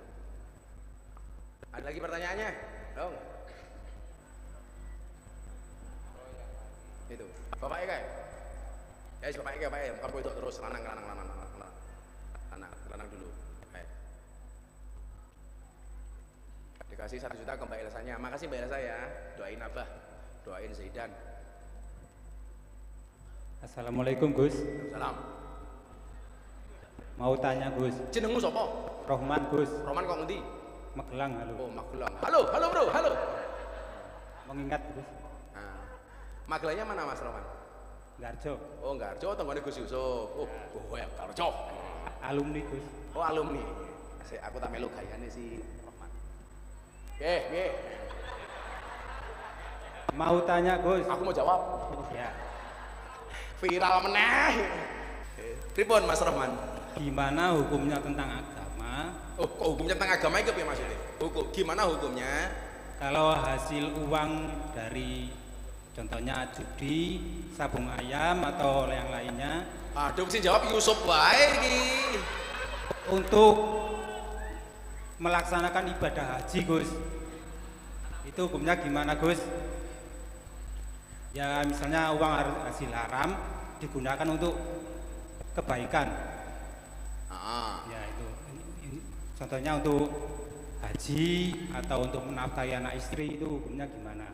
Ada lagi pertanyaannya? Dong. Itu. Bapaknya kae. Ya, bapaknya kae, kamu itu terus lanang dulu. Kayak. Dikasih 1 juta ke Mbak Elsanya. Makasih Mbak Elsa ya. Doain Abah, doain Zaidan. Assalamualaikum Gus. Salam. Mau tanya Gus. Jenengmu sapa? Rohman Gus. Roman kok ngendi? Magelang, halo. Oh, Magelang. Halo Bro, halo. Mengingat Gus. Nah, Magelangnya mana Mas Roman? Garjo. Oh, Garjo, tanggane Gus Yusuf. Oh, ya Garjo. Alumni Gus. Oh, alumni. Aku tak melu gayane si Roman. Nggih. Mau tanya Gus. Aku mau jawab. Ya. Viral meneh. Pripun Mas Roman? Gimana hukumnya tentang agama? Oh, kok hukumnya tentang agama itu ya maksudnya? Gimana hukumnya? Kalau hasil uang dari contohnya judi, sabung ayam atau yang lainnya Aduh, sing jawab Yusuf wae iki. untuk melaksanakan ibadah haji Gus, itu hukumnya gimana Gus? Ya misalnya uang hasil haram digunakan untuk kebaikan. Ya itu contohnya untuk haji atau untuk menafkahi anak istri, itu hukumnya gimana?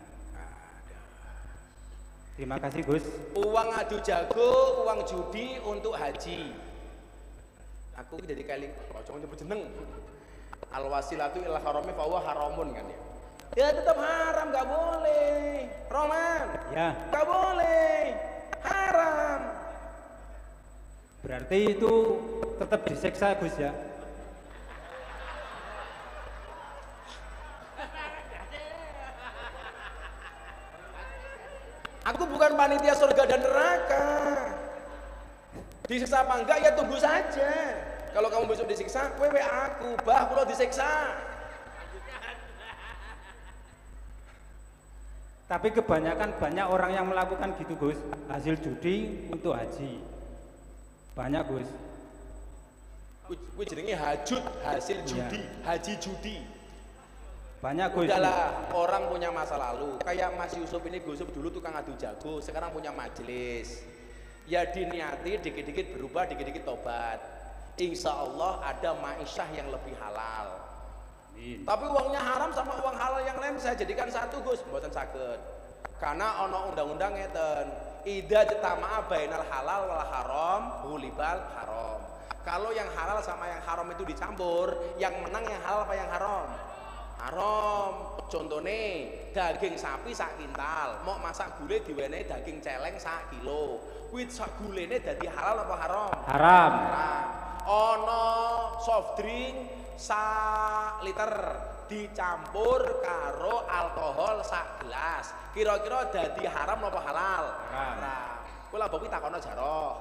Terima kasih Gus. Uang adu jago, uang judi untuk haji. Aku jadi kali kocok nyebut jeneng. Al wasilatu ila harami fa huwa haramun kan ya. Ya tetap haram, nggak boleh. Roman. Ya. Nggak boleh. Haram. Berarti itu tetap disiksa Gus ya? Aku bukan panitia surga dan neraka. Disiksa apa enggak ya tunggu saja. Kalau kamu besok disiksa, kowe aku, bah kula disiksa. Tapi kebanyakan banyak orang yang melakukan gitu Gus, hasil judi untuk haji. Banyak Gus. Kuwi jenenge hajud, hasil judi, haji judi. Banyak Gus. Udahlah, orang punya masa lalu. Kayak Mas Yusuf ini, Gus Yusuf dulu tukang adu jago, sekarang punya majelis. Ya diniati, dikit-dikit berubah, dikit-dikit tobat. Insya Allah ada ma'isyah yang lebih halal. Amin. Tapi uangnya haram sama uang halal yang lain saya jadikan satu Gus, mboten saged. Karena ono undang-undang ngeten, idza jatama'a bainal halal wal haram, hulibal haram. Kalau yang halal sama yang haram itu dicampur, yang menang yang halal apa yang haram? Haram. Contohnya daging sapi sak kintal, mau masak gulai diwenehi daging celeng sak kilo. Kuwi sak gulene dadi halal apa haram? Haram. Haram. Ono soft drink sak liter dicampur karo alkohol sak gelas. Kira-kira dadi haram apa halal? Haram. Kula bapak takono jaroh.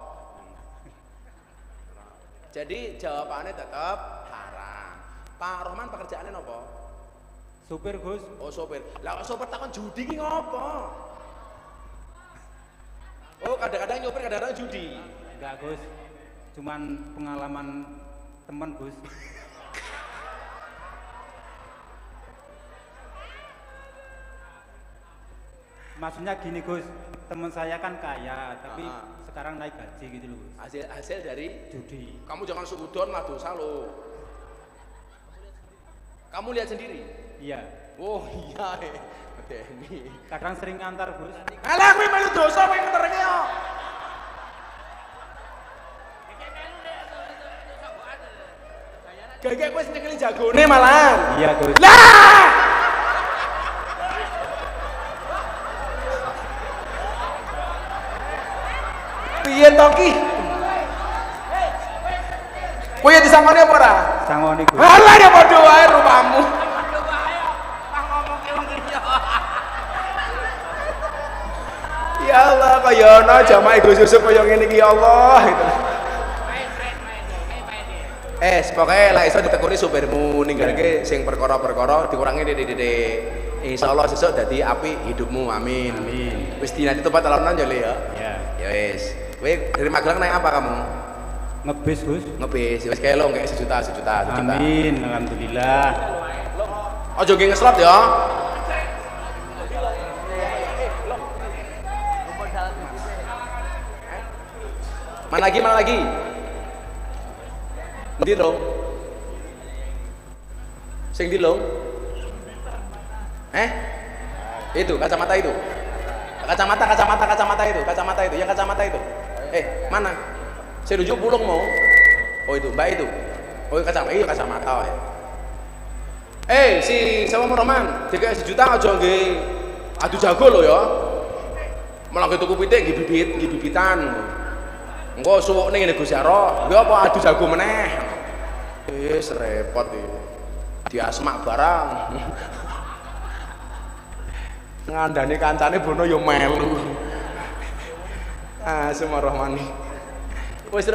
Jadi jawabannya tetap haram. Pak Rohman pekerjaannya apa? Supir Gus. Oh sopir. Lah sopir takon judi ki ngopo? Oh kadang-kadang nyopir, kadang-kadang judi. Enggak Gus, cuman pengalaman teman Gus. Maksudnya gini Gus, teman saya kan kaya, tapi sekarang naik gaji gitu loh Gus. Hasil dari Judi. kamu jangan suudon lah dosa lo. Kamu lihat sendiri. Iya. Oh iya Deni. Kadang sering ngantar Gus. Alah kuwi melu dosa kowe ngeterke yo. Gagek wis nyekeli jagone malah. Iya Gus. Lah! Piye to ki? Kowe disangoni apa ora? Sangoni Gus. Alah ya padha wae rupamu. Ya Allah, kaya ana jamaah Gus Yusuf kaya ngene iki ya Allah gitu. Pokoknya lah iso ditekuni supirmu ninggalke sing perkara-perkara dikurangi didik-didik. Insyaallah sesuk dadi apik hidupmu. Amin. Amin. Wis dinati tempat talonan ya, Le ya. Ya. Ya wis. Kowe dari Magelang naik apa kamu? Ngebis Gus. Ngebis. Wis kae lo kayak sejuta. Amin. Alhamdulillah. Ojo ngeslot ya. Mana lagi? Ndi dong? Sing di long? Itu kacamata itu. Kacamata itu, yang kacamata itu. Mana? Saya rujuk pulung mau. Oh itu, Mbak itu. Oh kacamata. Si sama Roman, dikasih sejuta aja nggih. Adu jago lo ya. Malah tuku pitik nggih bibitan. Engko suwukne ngene Gus Yaro, nggih apa adu jago meneh. Repot iki. Diasmak barang. Ngandani kancane bono ya melu. Semua rohmani. Wis